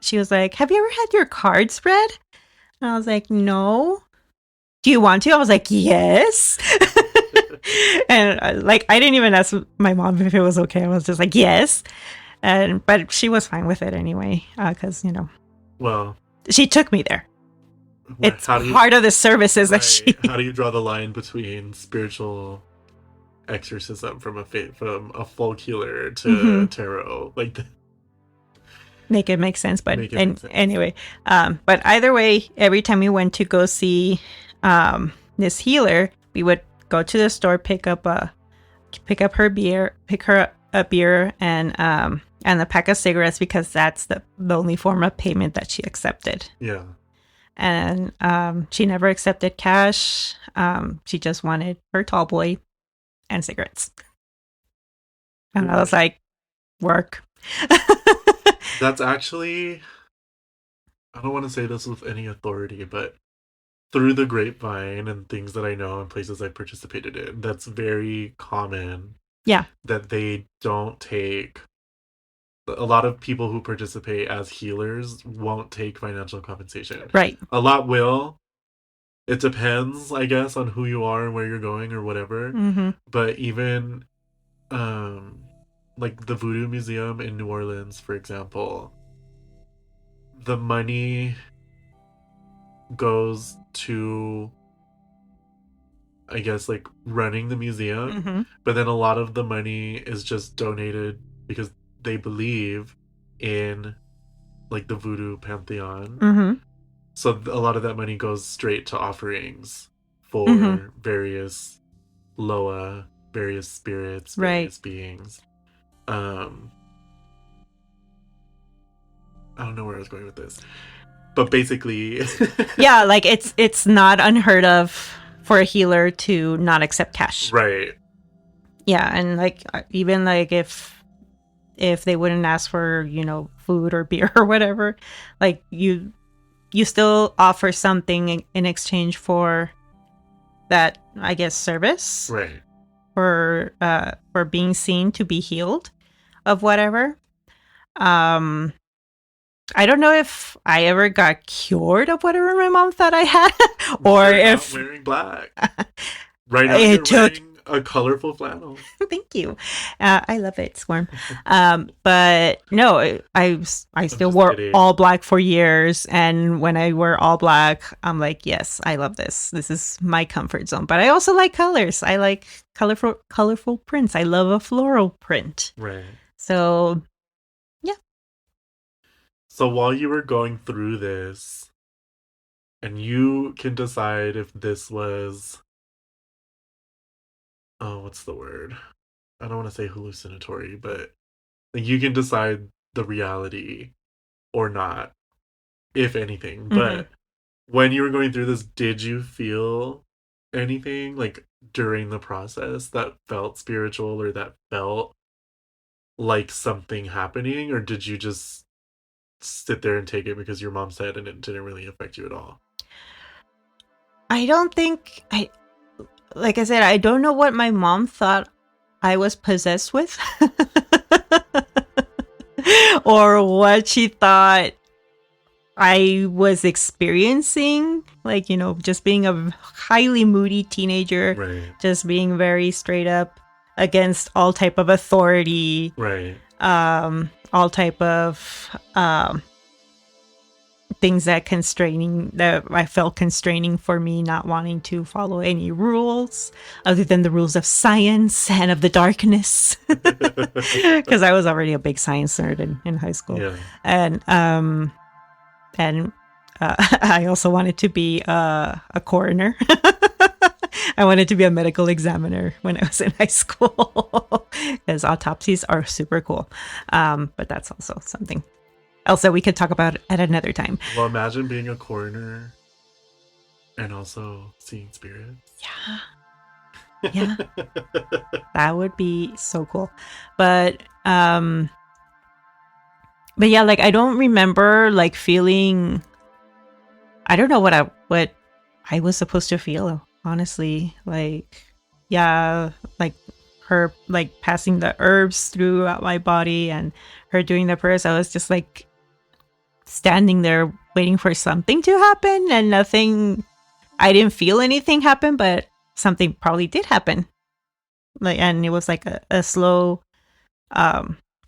she was like, have you ever had your cards read? And I was like, no. Do you want to? I was like, yes. And like I didn't even ask my mom if it was okay. I was just like, yes. But she was fine with it anyway, because you know, well, she took me there. It's part of the services that she. How do you draw the line between spiritual exorcism from a folk healer to tarot? Like, make it make sense, but anyway, but either way, every time we went to go see this healer, we would go to the store, pick her a beer and a pack of cigarettes, because that's the only form of payment that she accepted. Yeah. And she never accepted cash. She just wanted her tall boy and cigarettes. And I was like, work. That's actually, I don't want to say this with any authority, but through the grapevine and things that I know and places I participated in, that's very common. Yeah. That they don't take, a lot of people who participate as healers won't take financial compensation. Right. A lot will. It depends, I guess, on who you are and where you're going or whatever. Mm-hmm. But even, like the Voodoo Museum in New Orleans, for example, the money goes to, I guess, like running the museum, Mm-hmm. but then a lot of the money is just donated because they believe in like the voodoo pantheon. Mm-hmm. So a lot of that money goes straight to offerings for various Loa, various spirits, various beings. I don't know where I was going with this, but basically yeah, like it's not unheard of for a healer to not accept cash. Right. Yeah, and like even like if they wouldn't ask for, you know, food or beer or whatever, like you still offer something in exchange for that, I guess, service. Right. For being seen to be healed of whatever. I don't know if I ever got cured of whatever my mom thought I had, or if not wearing black. Right now you're wearing a colorful flannel. Thank you. I love it. It's warm. But no, I still wore all black for years, and when I wear all black, I'm like, yes, I love this. This is my comfort zone. But I also like colors. I like colorful prints. I love a floral print. Right. So, yeah. So while you were going through this, and you can decide if this was, oh, what's the word? I don't want to say hallucinatory, but you can decide the reality or not, if anything. But when you were going through this, did you feel anything like during the process that felt spiritual or that felt like something happening, or did you just sit there and take it because your mom said and it didn't really affect you at all? I don't think like I said, I don't know what my mom thought I was possessed with or what she thought I was experiencing, like, you know, just being a highly moody teenager, right. Just being very straight up against all type of authority, right. All type of things that I felt constraining for me, not wanting to follow any rules other than the rules of science and of the darkness, because I was already a big science nerd in high school. Yeah. And I also wanted to be a coroner. I wanted to be a medical examiner when I was in high school, because autopsies are super cool. But that's also something else that we could talk about at another time. Well, imagine being a coroner and also seeing spirits. Yeah. That would be so cool. But yeah, like I don't remember like feeling, I don't know what I was supposed to feel, honestly. Like, yeah, like her like passing the herbs throughout my body and her doing the prayers. I was just like standing there waiting for something to happen, and nothing, I didn't feel anything happen, but something probably did happen. Like, and it was like a slow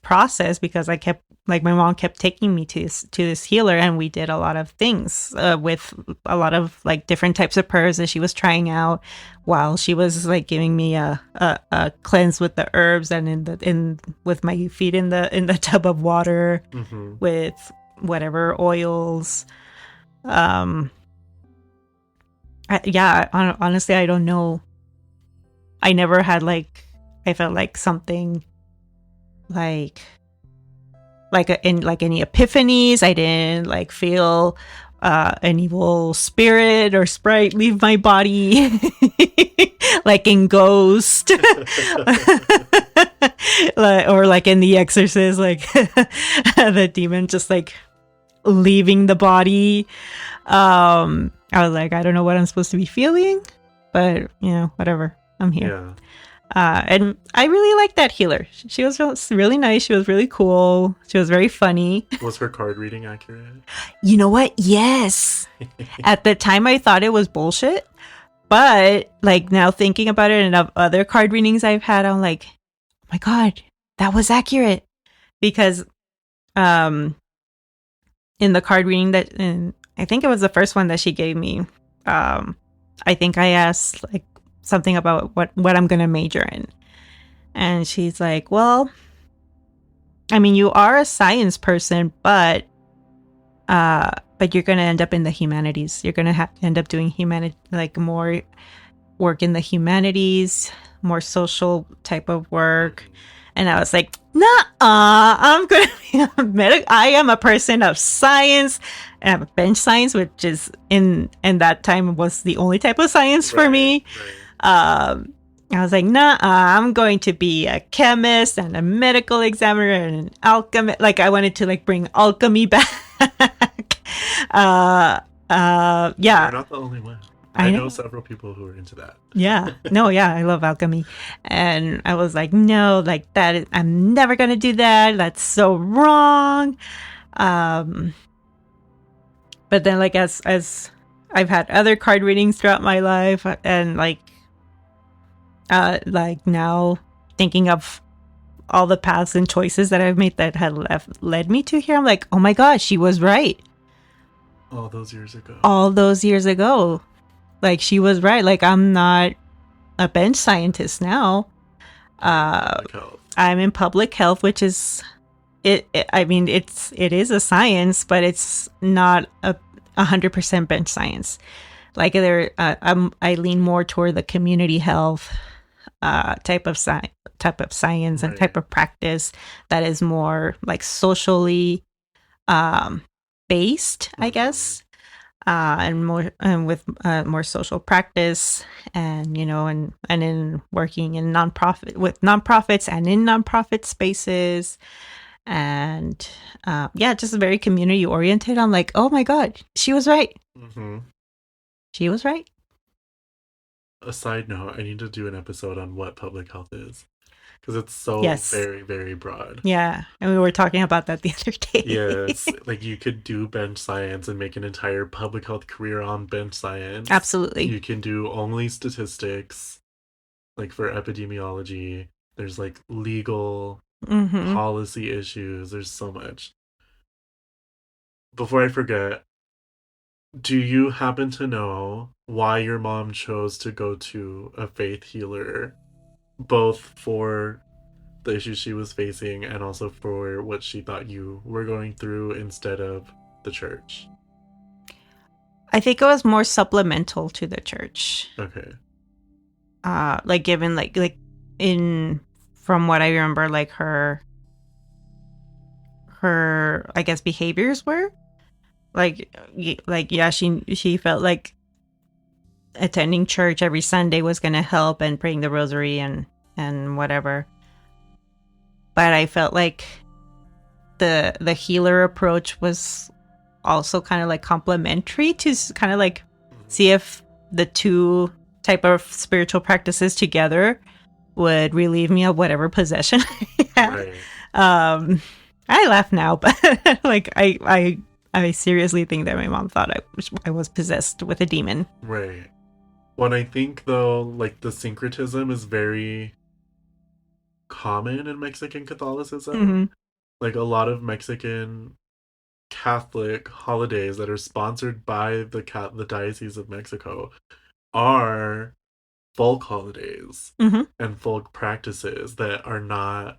process, because I kept, like, my mom kept taking me to this healer, and we did a lot of things with a lot of like different types of prayers that she was trying out while she was like giving me a cleanse with the herbs, and with my feet in the tub of water, with whatever oils. Honestly, I don't know. I never had like, I felt like something like in like any epiphanies. I didn't like feel an evil spirit or sprite leave my body like in Ghost. Like, or like in The Exorcist, like the demon just like leaving the body. I was like, I don't know what I'm supposed to be feeling, but whatever. I'm here. Yeah. And I really liked that healer. She was really nice. She was really cool. She was very funny. Was her card reading accurate? You know what? Yes. At the time, I thought it was bullshit. But like now thinking about it and of other card readings I've had, I'm like, oh my God, that was accurate. Because in the card reading I think it was the first one that she gave me, I think I asked like something about what I'm going to major in. And she's like, well, I mean, you are a science person, but you're going to end up in the humanities. You're going to end up doing like more work in the humanities, more social type of work. And I was like, nah, I'm going to be I am a person of science. I have bench science, which is in that time was the only type of science for me. Right. I was like, nah, I'm going to be a chemist and a medical examiner and an alchemist. Like I wanted to like bring alchemy back. Yeah. You're not the only one. I know several people who are into that. Yeah. No, yeah, I love alchemy. And I was like, no, like that I'm never going to do that. That's so wrong. But then like as I've had other card readings throughout my life and like now thinking of all the paths and choices that I've made that had led me to here, I'm like, oh my gosh, she was right. All those years ago. Like she was right. Like I'm not a bench scientist now. I'm in public health, which is I mean, it is a science, but it's not 100% bench science. Like I lean more toward the community health type of science and type of practice that is more like socially based, I guess. And more with more social practice, and and in working in nonprofits and in nonprofit spaces, and just very community oriented. I'm like, oh my God, she was right. Mm-hmm. She was right. A side note: I need to do an episode on what public health is. Because it's so very, very broad. Yeah. And we were talking about that the other day. Yes. Like you could do bench science and make an entire public health career on bench science. Absolutely. You can do only statistics, like for epidemiology. There's like legal policy issues. There's so much. Before I forget, do you happen to know why your mom chose to go to a faith healer? Both for the issues she was facing and also for what she thought you were going through instead of the church. I think it was more supplemental to the church. Okay. Like given like from what I remember, like her I guess behaviors were like yeah, she felt like attending church every Sunday was going to help, and praying the rosary and whatever. But I felt like the healer approach was also kind of like complementary to kind of like see if the two type of spiritual practices together would relieve me of whatever possession I had. Right. I laugh now, but like I seriously think that my mom thought I was possessed with a demon. Right. When I think, though, like, the syncretism is very common in Mexican Catholicism. Mm-hmm. Like, a lot of Mexican Catholic holidays that are sponsored by the Diocese of Mexico are folk holidays and folk practices that are not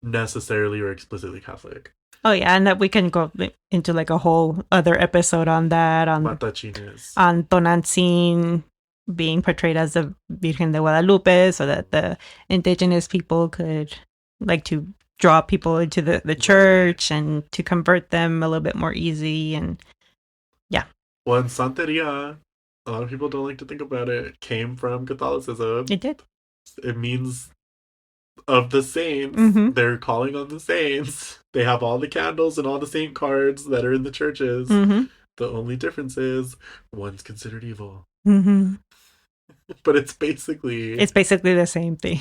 necessarily or explicitly Catholic. Oh, yeah, and that we can go into, like, a whole other episode on that. On Tonantzin being portrayed as the Virgen de Guadalupe, so that the indigenous people could like to draw people into the church and to convert them a little bit more easy. And yeah. Well, in Santeria, a lot of people don't like to think about it, came from Catholicism. It did. It means of the saints. Mm-hmm. They're calling on the saints. They have all the candles and all the saint cards that are in the churches. Mm-hmm. The only difference is one's considered evil. Mm-hmm. But it's basically the same thing.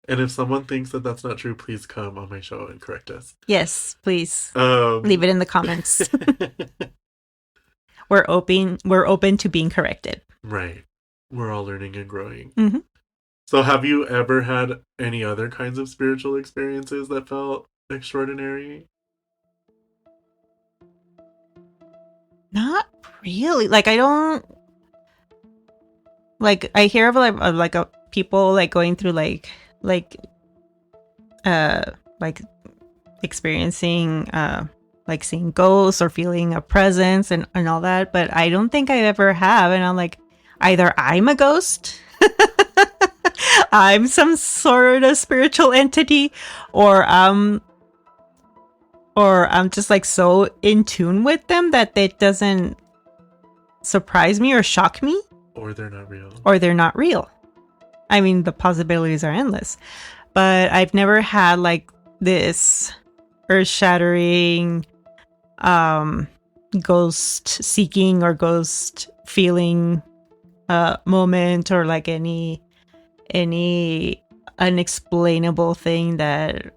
And if someone thinks that that's not true, please come on my show and correct us. Yes, please. Leave it in the comments. We're open to being corrected. Right. We're all learning and growing. Mm-hmm. So have you ever had any other kinds of spiritual experiences that felt extraordinary? Not really. Like, I don't... Like, I hear of people like going through like experiencing like seeing ghosts or feeling a presence and all that, but I don't think I ever have. And I'm like, either I'm a ghost, I'm some sort of spiritual entity, or I'm just like so in tune with them that it doesn't surprise me or shock me. Or they're not real. I mean, the possibilities are endless. But I've never had like this earth-shattering ghost seeking or ghost feeling moment, or like any unexplainable thing that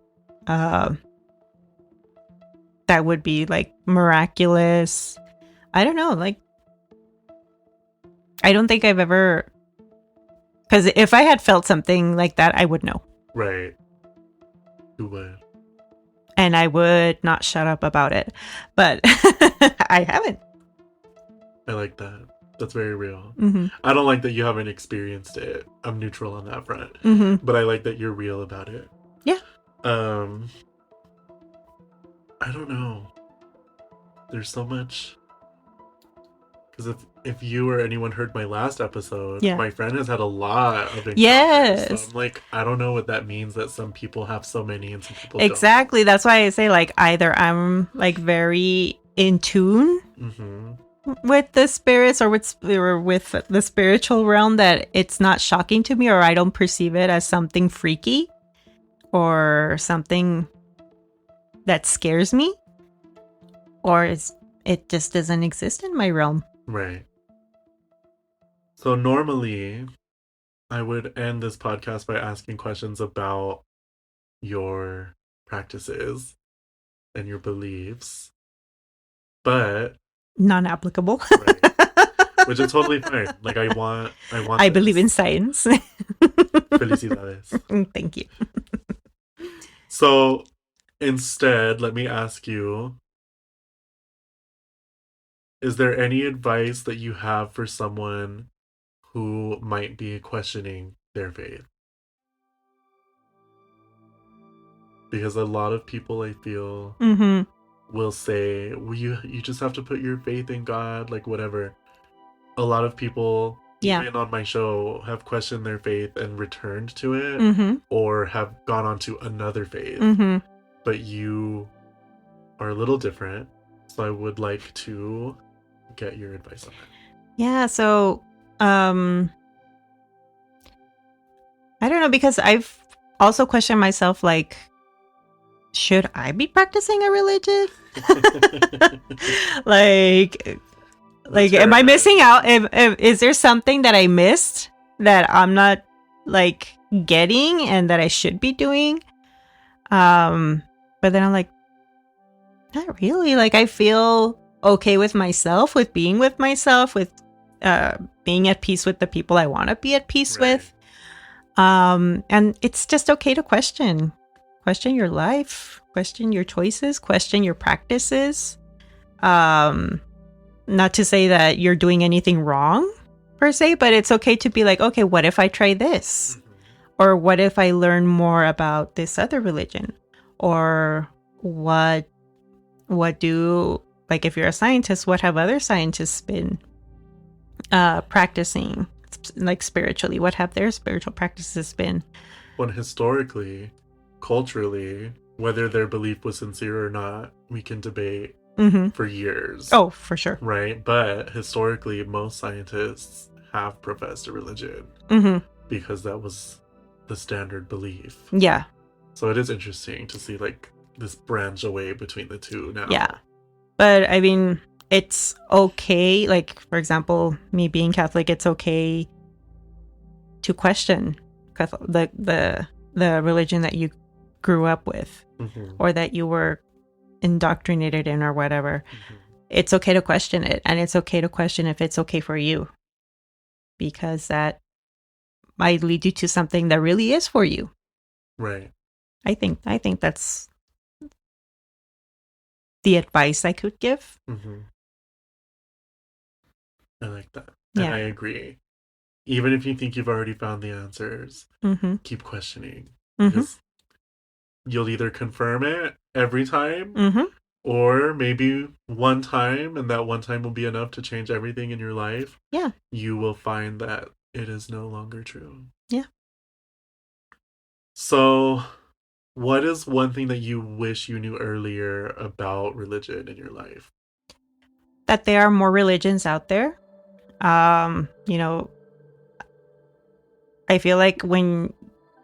would be like miraculous. I don't know, like I don't think I've ever, because if I had felt something like that, I would know. Right. You would. And I would not shut up about it. But I haven't. I like that. That's very real. Mm-hmm. I don't like that you haven't experienced it. I'm neutral on that front. Mm-hmm. But I like that you're real about it. Yeah. I don't know. There's so much. Because if you or anyone heard my last episode, my friend has had a lot of encounters. Yes. So I'm like, I don't know what that means, that some people have so many and some people exactly don't. That's why I say like either I'm like very in tune with the spirits or with the spiritual realm, that it's not shocking to me, or I don't perceive it as something freaky or something that scares me, or it just doesn't exist in my realm. Right. So normally I would end this podcast by asking questions about your practices and your beliefs, but non-applicable. Right. Which is totally fine. Like I believe in science. Felicidades. Thank you. So instead, let me ask you, is there any advice that you have for someone who might be questioning their faith? Because a lot of people, I feel, will say, well, you just have to put your faith in God, like whatever. A lot of people, even on my show, have questioned their faith and returned to it, or have gone on to another faith. But you are a little different, so I would like to get your advice on that. Yeah, so I don't know, because I've also questioned myself, like, should I be practicing a religion? like am I missing out? If is there something that I missed that I'm not like getting and that I should be doing? But then I'm like, not really. Like, I feel okay with myself, with being with myself, with being at peace with the people I want to be at peace with. And it's just okay to question your life, question your choices, question your practices. Not to say that you're doing anything wrong per se, but it's okay to be like, okay, what if I try this? Or what if I learn more about this other religion? Or what do, like, if you're a scientist, what have other scientists been practicing, like, spiritually? What have their spiritual practices been? Well, historically, culturally, whether their belief was sincere or not, we can debate for years. Oh, for sure. Right? But historically, most scientists have professed a religion because that was the standard belief. Yeah. So it is interesting to see like this branch away between the two now. Yeah. But I mean, it's okay. Like, for example, me being Catholic, it's okay to question the religion that you grew up with, or that you were indoctrinated in, or whatever. It's okay to question it, and it's okay to question if it's okay for you, because that might lead you to something that really is for you. Right. I think that's the advice I could give. I like that. And I agree. Even if you think you've already found the answers, keep questioning. Because you'll either confirm it every time, or maybe one time, and that one time will be enough to change everything in your life. Yeah. You will find that it is no longer true. Yeah. So, what is one thing that you wish you knew earlier about religion in your life? That there are more religions out there. You know, I feel like when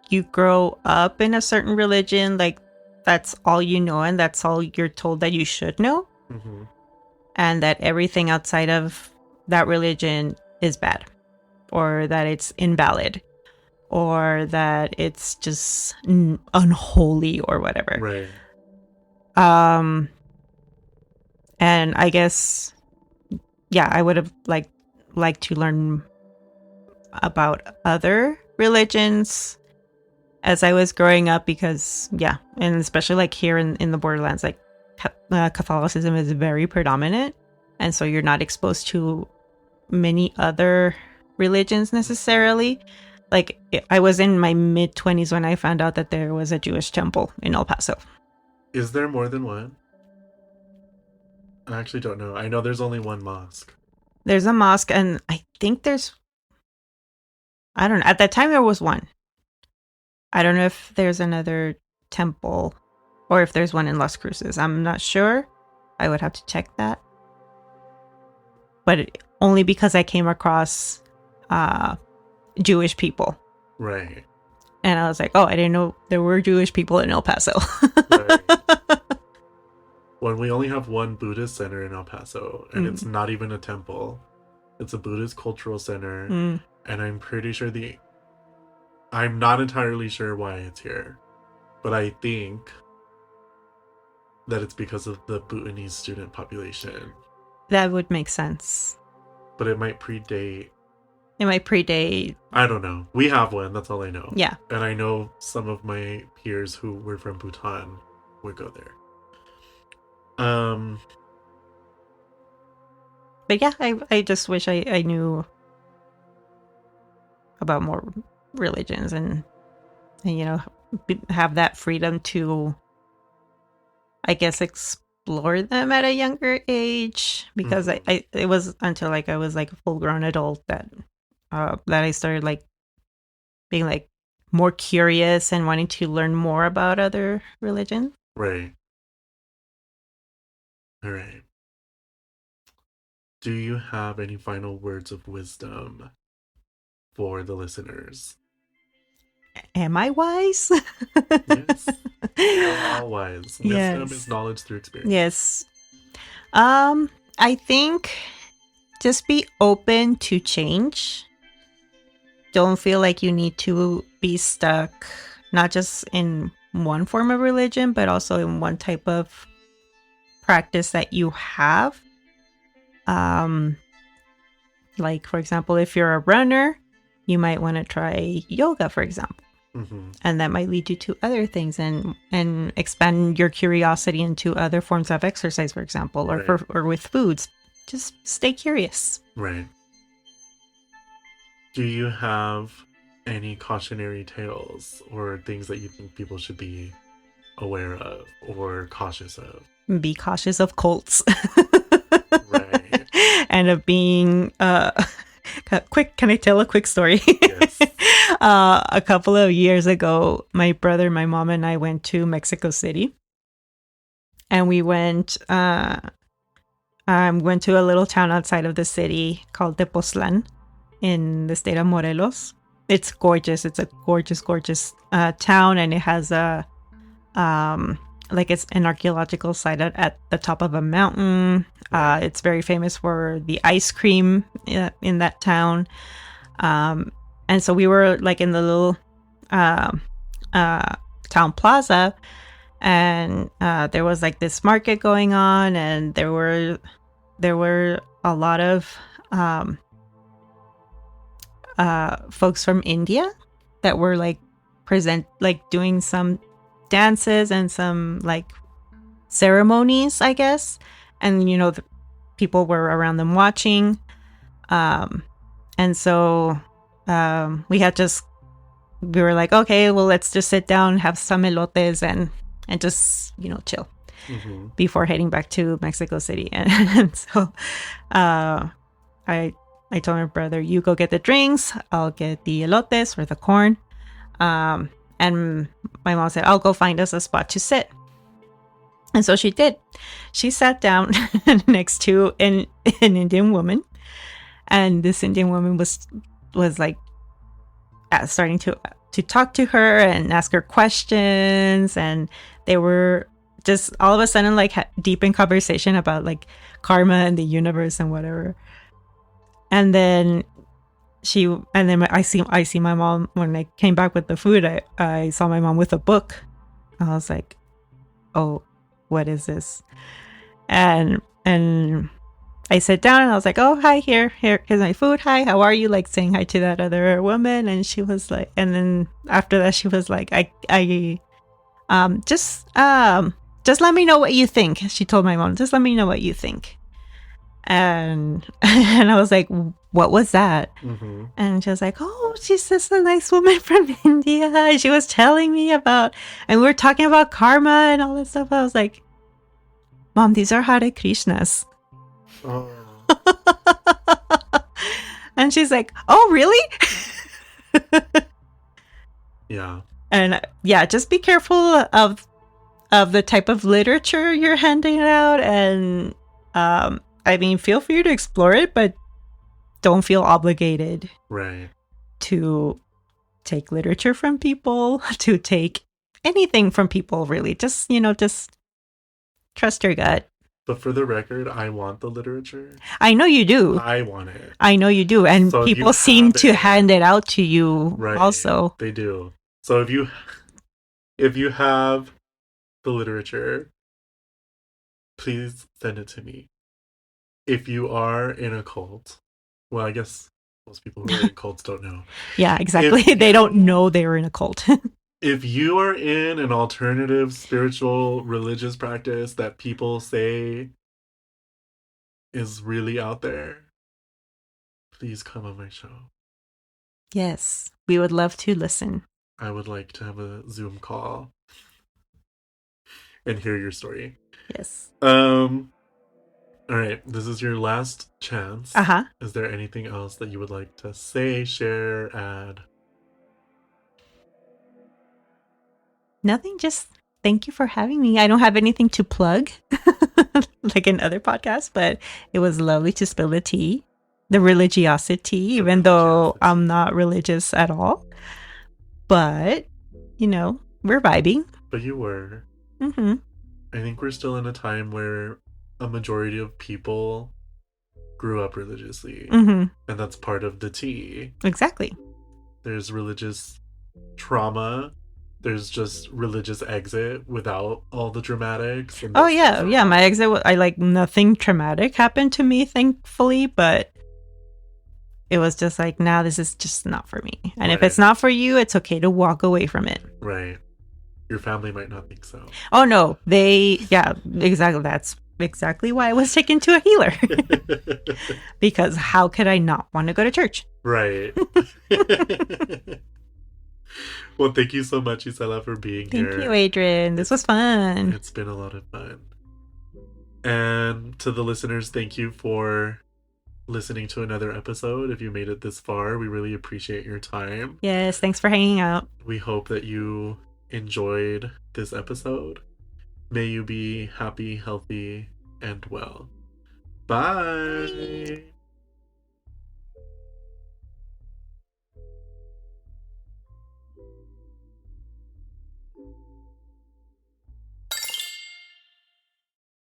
you grow up in a certain religion, like that's all you know, and that's all you're told that you should know. And that everything outside of that religion is bad, or that it's invalid, or that it's just unholy, or whatever. Right. And I guess, yeah, I would have liked to learn about other religions as I was growing up, because, yeah, and especially like here in the borderlands, like Catholicism is very predominant, and so you're not exposed to many other religions necessarily. Like, I was in my mid-20s when I found out that there was a Jewish temple in El Paso. Is there more than one? I actually don't know. I know there's only one mosque. There's a mosque, and I think I don't know. At that time, there was one. I don't know if there's another temple, or if there's one in Las Cruces. I'm not sure. I would have to check that. But only because I came across Jewish people. Right. And I was like, oh, I didn't know there were Jewish people in El Paso. Right. When we only have one Buddhist center in El Paso, and it's not even a temple. It's a Buddhist cultural center. And I'm pretty sure I'm not entirely sure why it's here, but I think that it's because of the Bhutanese student population. That would make sense. But it might predate. I don't know. We have one, that's all I know. Yeah. And I know some of my peers who were from Bhutan would go there. But yeah, I just wish I knew about more religions, and you know, have that freedom to, I guess, explore them at a younger age, because it was until like I was like a full grown adult that I started like being like more curious and wanting to learn more about other religions. Right. All right. Do you have any final words of wisdom for the listeners? Am I wise? Yes. You're all wise. Wisdom is knowledge through experience. Yes. I think just be open to change. Don't feel like you need to be stuck, not just in one form of religion, but also in one type of practice that you have. Like, for example, if you're a runner, you might want to try yoga, for example. And that might lead you to other things, and expand your curiosity into other forms of exercise, for example, or with foods. Just stay curious. Right. Do you have any cautionary tales or things that you think people should be aware of or cautious of? Be cautious of cults. Right. And of being can I tell a quick story? Yes. A couple of years ago, my brother, my mom, and I went to Mexico City, and we went to a little town outside of the city called Tepoztlan in the state of Morelos. it's gorgeous. It's a gorgeous, gorgeous town, and it has a like it's an archaeological site at the top of a mountain. It's very famous for the ice cream in that town. And so we were like in the little town plaza, and there was like this market going on, and there were a lot of folks from India that were like doing some dances and some like ceremonies, I guess. And you know, the people were around them watching, and so we were like, okay, well, let's just sit down, have some elotes, and just, you know, chill before heading back to Mexico City. And so I told my brother, you go get the drinks, I'll get the elotes or the corn. And my mom said, I'll go find us a spot to sit. And so she did. She sat down next to an Indian woman. And this Indian woman was like starting to talk to her and ask her questions. And they were just all of a sudden like deep in conversation about like karma and the universe and whatever. And then I see my mom when I came back with the food. I saw my mom with a book. I was like, oh, what is this? And I sat down and I was like, oh, hi, here's my food. Hi, how are you? Like saying hi to that other woman. And she was like, and then after that, she was like, just let me know what you think. She told my mom, just let me know what you think. And I was like, what was that? And she was like, oh, she's just a nice woman from India. And she was telling me about, and we were talking about karma and all this stuff. I was like, Mom, these are Hare Krishnas. Oh. And she's like, oh, really? Yeah. And yeah, just be careful of the type of literature you're handing out. And I mean, feel free to explore it, but don't feel obligated to take literature from people, to take anything from people, really. Just, you know, just trust your gut. But for the record, I want the literature. I know you do. I want it. I know you do. And so people seem to hand it out to you also. They do. So if you have the literature, please send it to me. If you are in a cult, well, I guess most people who are in cults don't know. Yeah, exactly. They don't know they were in a cult. If you are in an alternative spiritual religious practice that people say is really out there, please come on my show. Yes, we would love to listen. I would like to have a Zoom call and hear your story. Yes. All right, this is your last chance. Is there anything else that you would like to say, share, add? Nothing, just thank you for having me. I don't have anything to plug like in other podcasts, but it was lovely to spill the tea, the religiosity, even though I'm not religious at all. But, you know, we're vibing. But you were. I think we're still in a time where a majority of people grew up religiously. And that's part of the tea. Exactly. There's religious trauma. There's just religious exit without all the dramatics. Oh, yeah. Yeah, my exit, nothing traumatic happened to me, thankfully, but it was just like, nah, this is just not for me. And if it's not for you, it's okay to walk away from it. Right. Your family might not think so. Oh, no. Exactly. That's exactly why I was taken to a healer. Because how could I not want to go to church? Right. Well, thank you so much, Isela, for being here. Thank you, Adrian. This was fun. It's been a lot of fun. And to the listeners, thank you for listening to another episode. If you made it this far, we really appreciate your time. Yes, thanks for hanging out. We hope that you enjoyed this episode. May you be happy, healthy, and well. Bye.